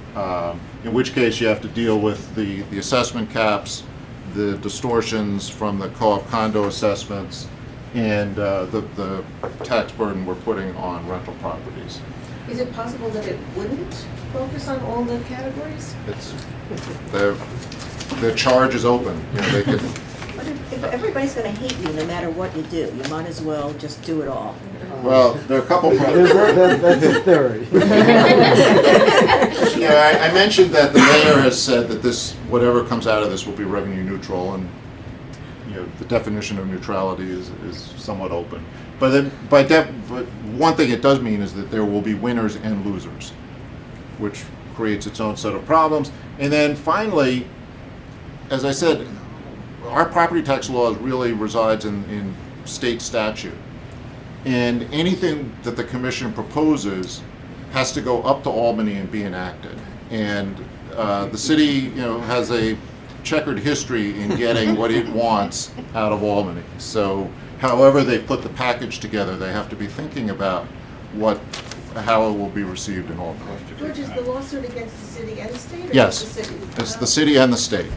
In which case you have to deal with the assessment caps, the distortions from the co-op condo assessments, and the tax burden we're putting on rental properties. Is it possible that it wouldn't focus on all the categories? The charge is open. They could, But if everybody's gonna hate you no matter what you do, you might as well just do it all. well, there are a couple. That's a theory. I mentioned that the mayor has said that whatever comes out of this will be revenue neutral, and the definition of neutrality is somewhat open. But then, but one thing it does mean is that there will be winners and losers, which creates its own set of problems. And then finally, as I said, our property tax law really resides in state statute. And anything that the commission proposes has to go up to Albany and be enacted. And the city, has a checkered history in getting what it wants out of Albany. So however they put the package together, they have to be thinking about how it will be received in Albany. George, is the lawsuit against the city and the state, or Yes, just the city? it's the city and the state.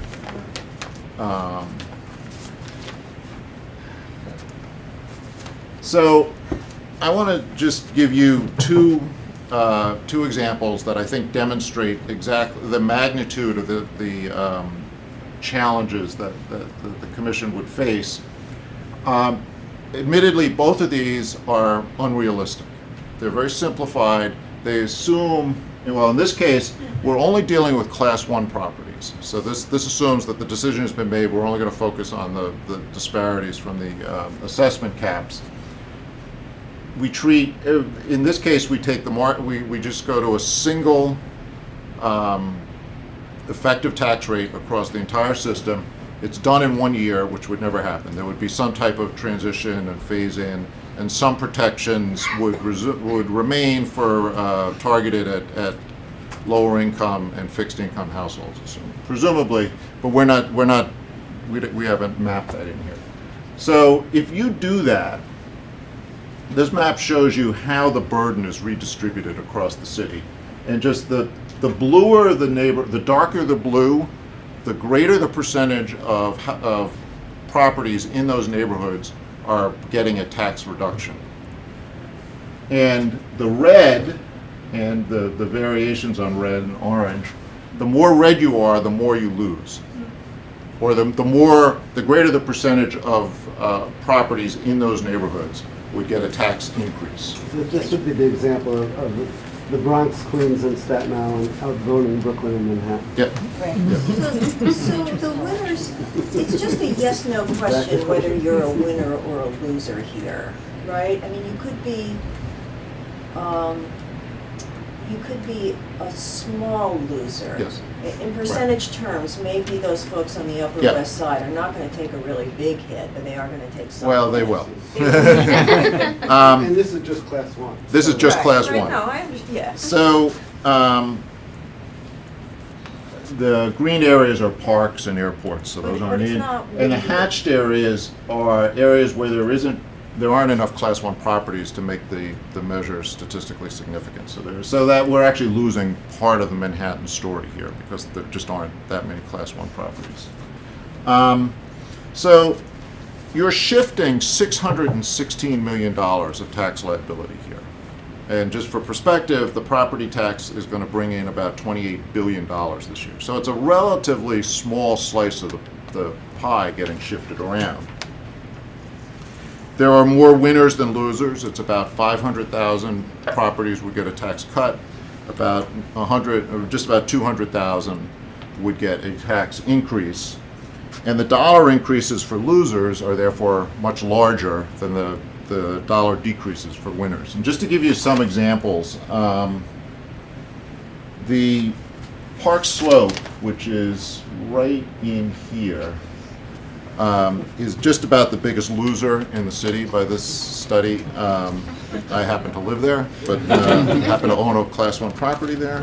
So I want to just give you two examples that I think demonstrate exactly the magnitude of the challenges that the commission would face. Admittedly, both of these are unrealistic. They're very simplified. They assume, in this case, we're only dealing with Class 1 properties. So this assumes that the decision has been made. We're only going to focus on the disparities from the assessment caps. We treat, in this case, we take we just go to a single effective tax rate across the entire system. It's done in 1 year, which would never happen. There would be some type of transition and phase in, and some protections would remain for targeted at lower income and fixed income households, presumably, but we haven't mapped that in here. So if you do that, this map shows you how the burden is redistributed across the city, and just the bluer the darker the blue, the greater the percentage of properties in those neighborhoods are getting a tax reduction. And the red, and the variations on red and orange, the more red you are, the more you lose. Or the greater the percentage of properties in those neighborhoods would get a tax increase. This would be the example of the Bronx, Queens, and Staten Island outvoting Brooklyn and Manhattan. Yep. Right. So the winners, it's just a yes/no question whether you're a winner or a loser here, right? I mean, you could be a small loser. Yes. In percentage terms, maybe those folks on the Upper Yep. West Side are not going to take a really big hit, but they are going to take some. Well, they will. And this is just class one. This is just class Right, one. no, I understand, yeah. So, the green areas are parks and airports, so those But aren't it's in. not And the really- hatched areas are areas where there aren't enough class one properties to make the measure statistically significant. So that we're actually losing part of the Manhattan story here because there just aren't that many class one properties. So you're shifting $616 million of tax liability here. And just for perspective, the property tax is going to bring in about $28 billion this year. So it's a relatively small slice of the pie getting shifted around. There are more winners than losers. It's about 500,000 properties would get a tax cut. About 100, or just about 200,000 would get a tax increase. And the dollar increases for losers are therefore much larger than the dollar decreases for winners. And just to give you some examples, the Park Slope, which is right in here, is just about the biggest loser in the city by this study. I happen to live there, but happen to own a class one property there.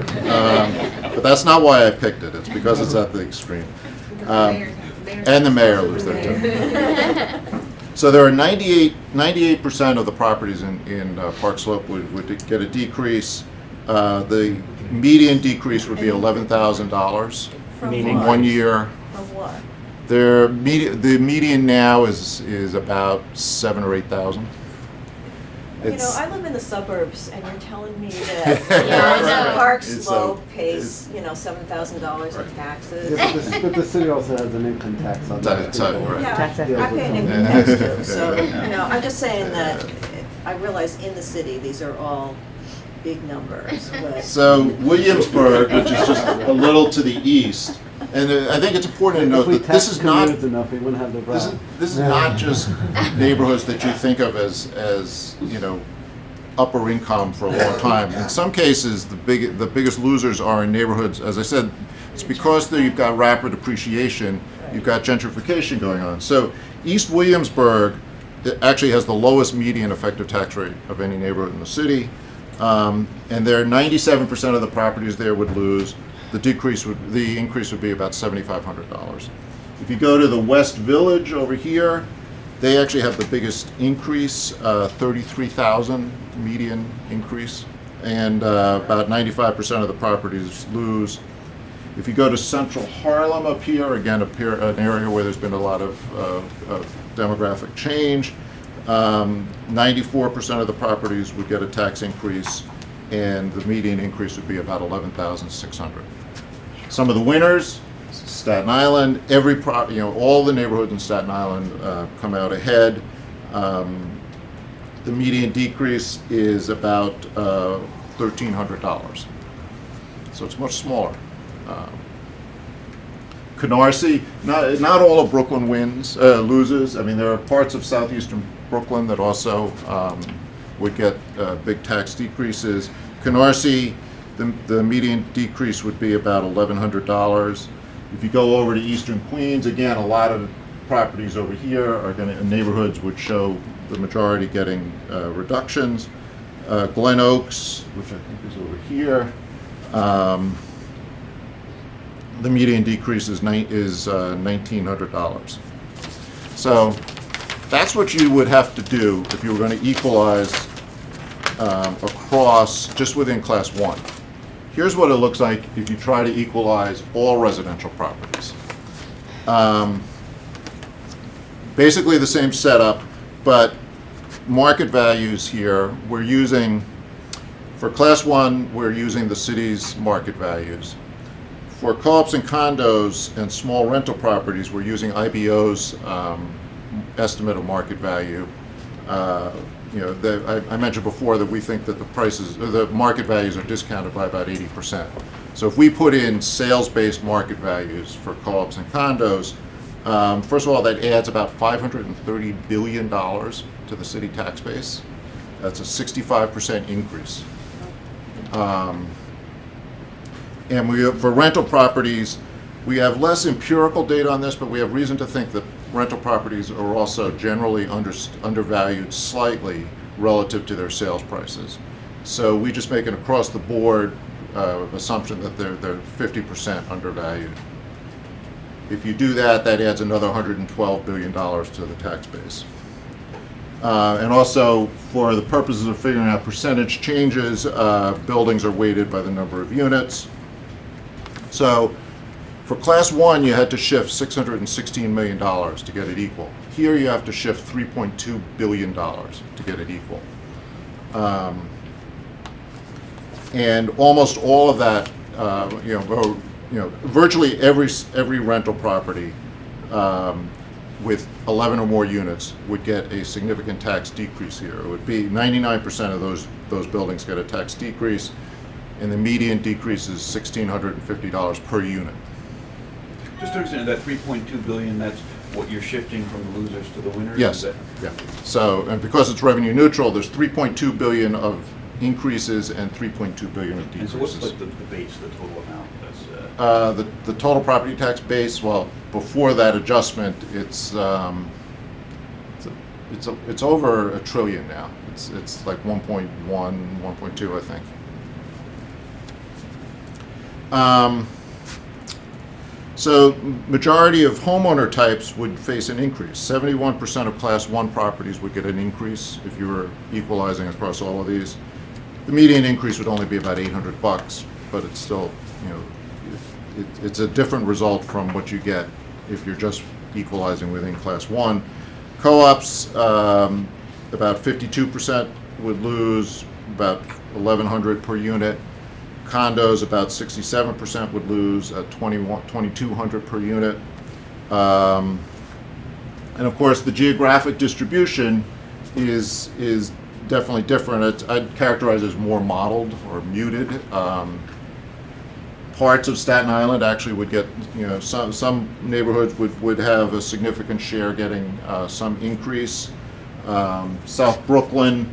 But that's not why I picked it. It's because it's at the extreme. And the mayor lives there too. So there are 98% of the properties in Park Slope would get a decrease. The median decrease would be $11,000 From one year. From what? The median now is about 7,000 or 8,000. You know, I live in the suburbs, and you're telling me that Yeah, I know. Park It's Slope pays, $7,000 in taxes. Yeah, but the city also has an income tax on that. That's right. Yeah, Tax I equity. pay an income tax too, so, I'm just saying that I realize in the city, these are all big numbers, but. So Williamsburg, which is just a little to the east, and I think it's important to note that this is not enough, we wouldn't have the problem. this is not just neighborhoods that you think of as upper income for a long time. In some cases, the biggest losers are in neighborhoods. As I said, it's because you've got rapid appreciation, you've got gentrification going on. So East Williamsburg actually has the lowest median effective tax rate of any neighborhood in the city. And there, 97% of the properties there would lose. The increase would be about $7,500. If you go to the West Village over here, they actually have the biggest increase, 33,000 median increase, and about 95% of the properties lose. If you go to Central Harlem up here, again, an area where there's been a lot of demographic change, 94% of the properties would get a tax increase, and the median increase would be about $11,600. Some of the winners, Staten Island, all the neighborhoods in Staten Island come out ahead. The median decrease is about $1,300, so it's much smaller. Canarsie, not all of Brooklyn loses. I mean, there are parts of southeastern Brooklyn that also would get big tax decreases. Canarsie, the median decrease would be about $1,100. If you go over to eastern Queens, again, a lot of properties over here are neighborhoods would show the majority getting reductions. Glen Oaks, which I think is over here, the median decrease is $1,900. So that's what you would have to do if you were going to equalize across just within Class 1. Here's what it looks like if you try to equalize all residential properties. Basically the same setup, but market values here, we're using, for Class 1, we're using the city's market values. For co-ops and condos and small rental properties, we're using IBO's estimate of market value. I mentioned before that we think that the market values are discounted by about 80%. So if we put in sales-based market values for co-ops and condos, first of all, that adds about $530 billion to the city tax base. That's a 65% increase. And for rental properties, we have less empirical data on this, but we have reason to think that rental properties are also generally undervalued slightly relative to their sales prices. So we just make an across-the-board assumption that they're 50% undervalued. If you do that, that adds another $112 billion to the tax base. And also, for the purposes of figuring out percentage changes, buildings are weighted by the number of units. So for Class 1, you had to shift $616 million to get it equal. Here you have to shift $3.2 billion to get it equal. And almost all of that, virtually every rental property with 11 or more units would get a significant tax decrease here. It would be 99% of those buildings get a tax decrease, and the median decrease is $1,650 per unit. Just to understand, that 3.2 billion, that's what you're shifting from the losers to the winners? Yes. Yeah. So, and because it's revenue neutral, there's 3.2 billion of increases and 3.2 billion of decreases. And so what's like the base, the total amount? That's the total property tax base, well, before that adjustment, it's over $1 trillion now. It's like 1.1, 1.2, I think. So majority of homeowner types would face an increase. 71% of Class 1 properties would get an increase if you were equalizing across all of these. The median increase would only be about $800, but it's still, it's a different result from what you get if you're just equalizing within Class 1. Co-ops, about 52% would lose about $1,100 per unit. Condos, about 67% would lose at $2,200 per unit. And of course, the geographic distribution is definitely different. I'd characterize it as more modeled or muted. Parts of Staten Island actually would get, some neighborhoods would have a significant share getting some increase. South Brooklyn,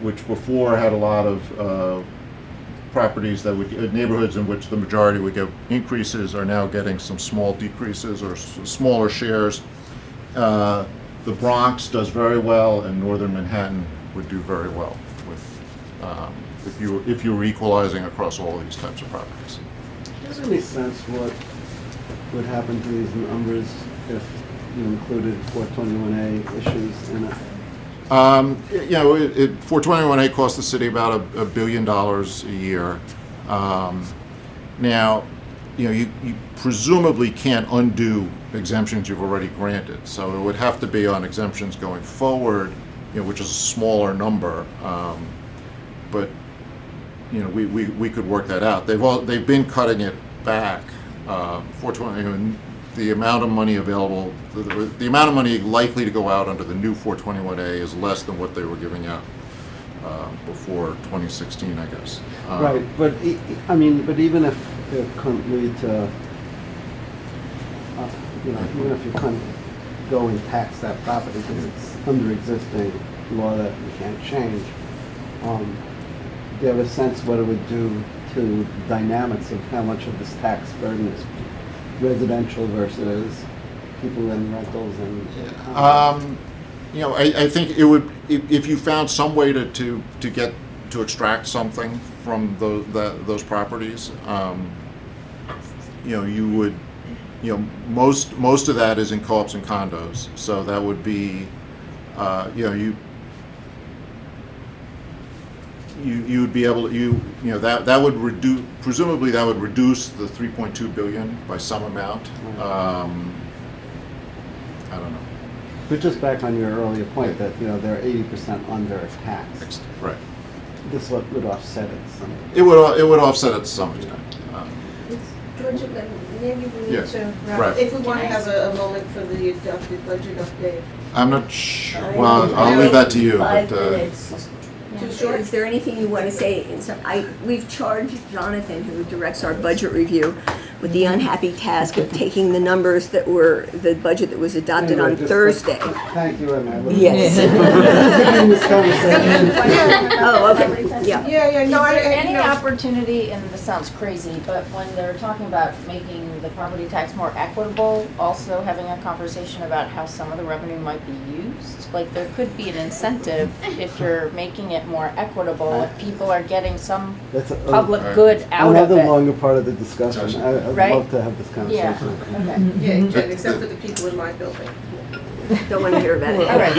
which before had a lot of properties that would neighborhoods in which the majority would get increases, are now getting some small decreases or smaller shares. The Bronx does very well, and northern Manhattan would do very well with if you were equalizing across all of these types of properties. Does it make sense what would happen to these numbers if you included 421A issues in it? 421A costs the city about $1 billion a year. Now, you presumably can't undo exemptions you've already granted, so it would have to be on exemptions going forward, which is a smaller number. But we could work that out. They've been cutting it back. 420. The amount of money available, the amount of money likely to go out under the new 421A is less than what they were giving out before 2016, I guess. Right, but but even if it couldn't lead to, even if you couldn't go and tax that property because it's under existing law that you can't change, do you have a sense what it would do to dynamics of how much of this tax burden is residential versus people in rentals and You know, I think it would, if you found some way to get, to extract something from those properties, you know, you would, you know, most of that is in co-ops and condos, so that would be, you know, you would be able to, you know, that would reduce, presumably that would reduce the 3.2 billion by some amount. I don't know. But just back on your earlier point that, you know, they're 80% under tax. Right. This would offset it some. It would offset it to some extent. George, maybe we need Yes, to wrap. right. If we want to have a moment for the adopted budget update. I'm not sure, well, I'll leave that to you, but, 5 minutes. Too short? Is there anything you want to say? We've charged Jonathan, who directs our budget review, with the unhappy task of taking the numbers that were, the budget that was adopted Anyway, on just- Thursday. Thank you, Emma. Yes. Continuing this conversation. Oh, okay, yeah. Yeah, no, Is there you any know, opportunity, and this sounds crazy, but when they're talking about making the property tax more equitable, also having a conversation about how some of the revenue might be used? Like, there could be an incentive if you're making it more equitable, if people are getting some That's public good out of another it. longer part of the discussion. I'd Right? love to have this Yeah, conversation. okay. yeah, Jen, except for the people in my building. Don't want to hear about it. All right.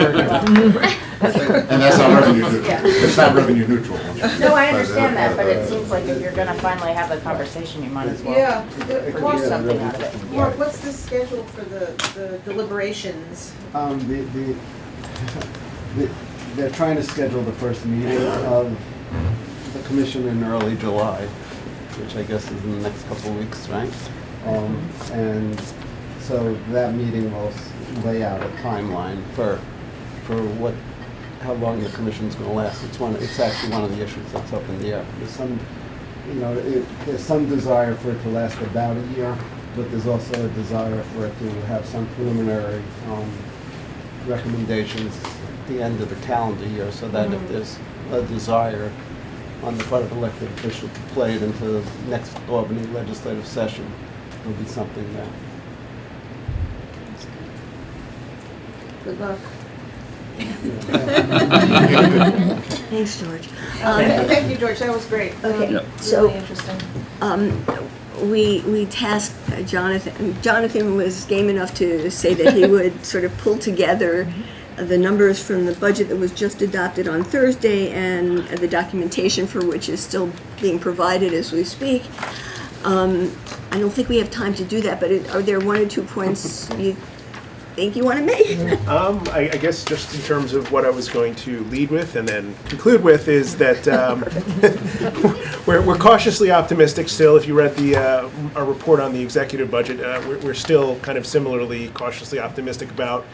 and that's not revenue neutral. Yeah. It's not revenue neutral. No, I understand that, but it seems like if you're gonna finally have the conversation, you might as well Yeah. produce something out of it. Mark, what's the schedule for the deliberations? They're trying to schedule the first meeting of the commission in early July, which I guess is in the next couple of weeks, right? And so that meeting will lay out a timeline for how long the commission's going to last. It's actually one of the issues that's up in the air. There's some, you know, there's some desire for it to last about a year, but there's also a desire for it to have some preliminary recommendations at the end of the calendar year, so that if there's a desire on the part of elected officials to play it into the next Albany legislative session, there'll be something there. Good luck. Thanks, George. Thank you, George, that was great. Okay, Really so interesting. we tasked Jonathan. Jonathan was game enough to say that he would sort of pull together the numbers from the budget that was just adopted on Thursday and the documentation for which is still being provided as we speak. I don't think we have time to do that, but are there 1 or 2 points you think you want to make? I guess just in terms of what I was going to lead with and then conclude with is that we're cautiously optimistic still. If you read our report on the executive budget, we're still kind of similarly cautiously optimistic about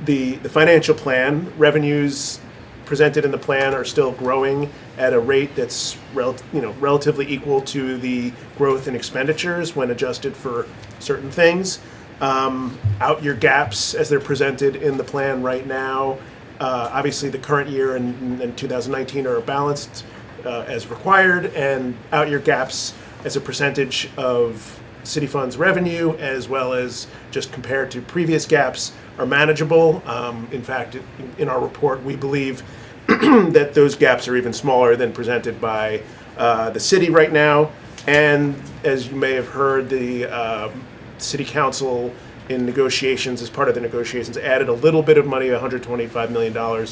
the financial plan. Revenues presented in the plan are still growing at a rate that's relatively equal to the growth in expenditures when adjusted for certain things. Out-year gaps as they're presented in the plan right now. Obviously, the current year and 2019 are balanced as required, and out-year gaps as a percentage of city funds revenue, as well as just compared to previous gaps, are manageable. In fact, in our report, we believe that those gaps are even smaller than presented by the city right now. And as you may have heard, the City Council in negotiations, as part of the negotiations, added a little bit of money, $125 million,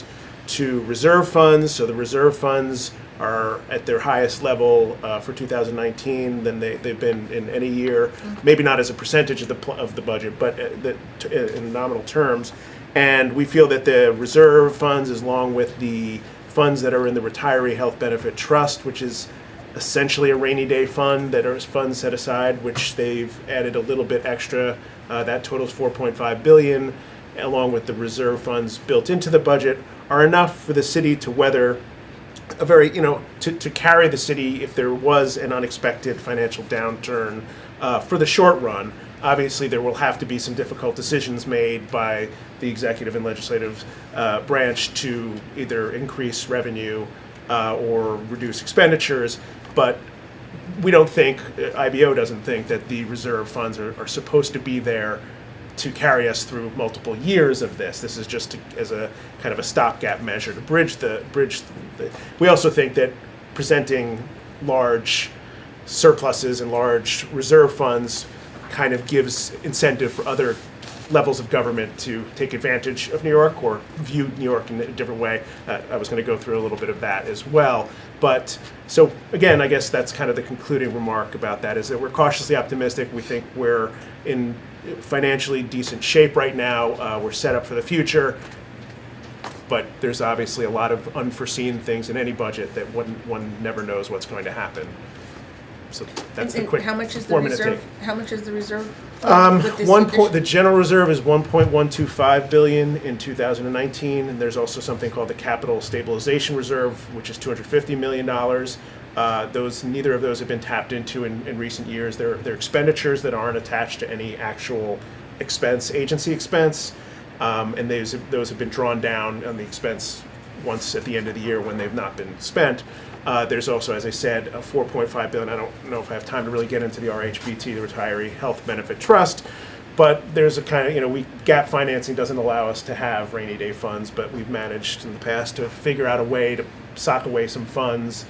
to reserve funds. So the reserve funds are at their highest level for 2019 than they've been in any year. Maybe not as a percentage of the budget, but in nominal terms. And we feel that the reserve funds, along with the funds that are in the Retiree Health Benefit Trust, which is essentially a rainy day fund that are funds set aside, which they've added a little bit extra. That totals $4.5 billion, along with the reserve funds built into the budget, are enough for the city to weather a very, to carry the city if there was an unexpected financial downturn for the short run. Obviously, there will have to be some difficult decisions made by the executive and legislative branch to either increase revenue or reduce expenditures, but we don't think, IBO doesn't think that the reserve funds are supposed to be there to carry us through multiple years of this. This is just as a kind of a stopgap measure to bridge the. We also think that presenting large surpluses and large reserve funds kind of gives incentive for other levels of government to take advantage of New York or view New York in a different way. I was going to go through a little bit of that as well. But so again, I guess that's kind of the concluding remark about that, is that we're cautiously optimistic. We think we're in financially decent shape right now. We're set up for the future. But there's obviously a lot of unforeseen things in any budget that one never knows what's going to happen. So that's the quick How much is the 4-minute reserve? take. How much is the reserve? With this addition? The general reserve is 1.125 billion in 2019, and there's also something called the Capital Stabilization Reserve, which is $250 million. Neither of those have been tapped into in recent years. They're expenditures that aren't attached to any actual expense, agency expense, and those have been drawn down on the expense once at the end of the year when they've not been spent. There's also, as I said, a $4.5 billion. I don't know if I have time to really get into the RHBT, the Retiree Health Benefit Trust, but there's a kind of, gap financing doesn't allow us to have rainy day funds, but we've managed in the past to figure out a way to sock away some funds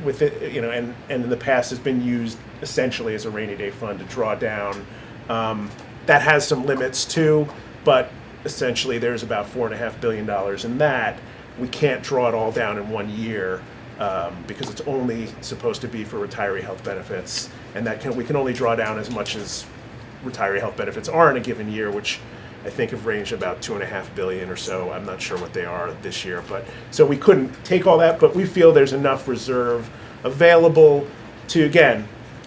with it, and in the past has been used essentially as a rainy day fund to draw down. That has some limits too, but essentially there's about $4.5 billion in that. We can't draw it all down in 1 year because it's only supposed to be for retiree health benefits, and we can only draw down as much as retiree health benefits are in a given year, which I think have ranged about $2.5 billion or so. I'm not sure what they are this year, but so we couldn't take all that, but we feel there's enough reserve available to, again,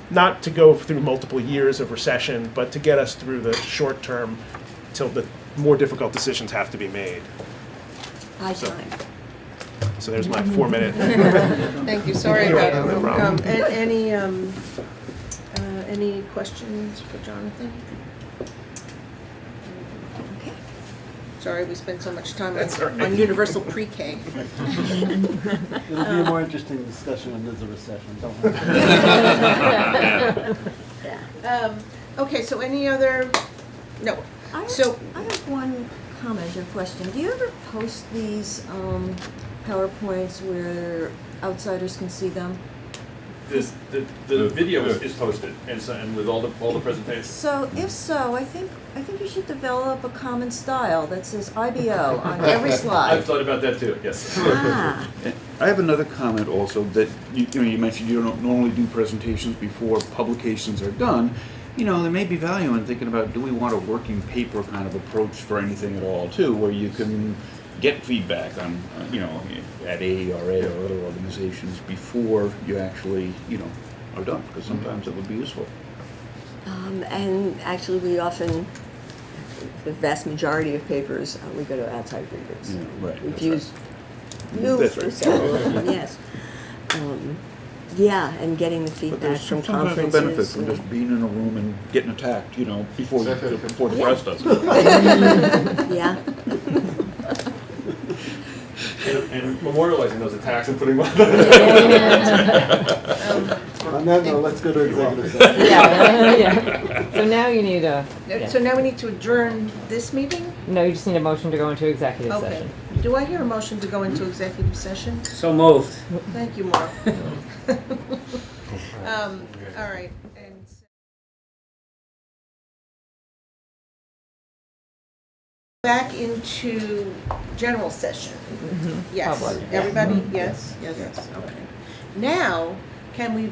not to go through multiple years of recession, but to get us through the short term till the more difficult decisions have to be made. High time. So there's my 4-minute. Thank you, sorry about No problem. any questions for Jonathan? Okay. Sorry, we spent so much time That's all right. on universal pre-K. It'll be a more interesting discussion when there's a recession, don't worry. Okay, so any other, no. I have one comment or question. Do you ever post these PowerPoints where outsiders can see them? The video is posted, and with all the presentations. So if so, I think you should develop a common style that says IBO on every slide. I've thought about that too, yes. Ah. I have another comment also that, you mentioned you don't normally do presentations before publications are done. There may be value in thinking about, do we want a working paper kind of approach for anything at all too, where you can get feedback on, at AERA or other organizations before you actually, are done, because sometimes it would be useful. And actually, we often, the vast majority of papers, we go to outside readers. Yeah, right. We've That's used right. you That's for right. several of them, yes. Yeah, and getting the But feedback there's from sometimes a conferences. benefit from just being in a room and getting attacked, before the press does. Yeah. And memorializing those attacks and putting them on. On that note, let's go to executive session. Yeah. So now you need a. So now we need to adjourn this meeting? No, you just need a motion to go into executive Okay. session. Do I hear a motion to go into executive session? So moved. Thank you, Mark. All right. And back into general session. Yes. Public. Everybody? Yes? Yes. Okay. Now, can we,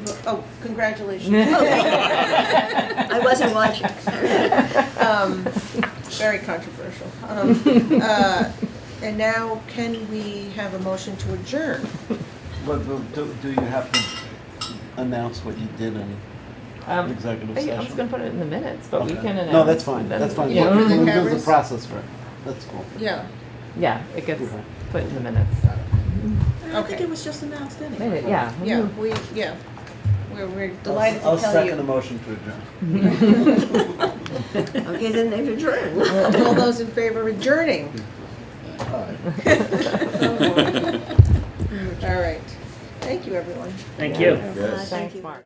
congratulations. I wasn't watching. Very controversial. And now, can we have a motion to adjourn? But do you have to announce what you did in executive I session? was going to put it in the minutes, but we Okay. can announce. No, that's fine, that's fine. Yeah. For the We'll do the cameras? process for it. That's cool. Yeah. Yeah, it gets Okay. put in the minutes. I think Okay. it was just announced anyway. Maybe, yeah. Yeah, we're delighted I'll to tell second the you. motion to adjourn. Okay, then they've adjourned. All those in favor of adjourning? Aye. All right. Thank you, everyone. Thank you. Yes. Thank you. Mark.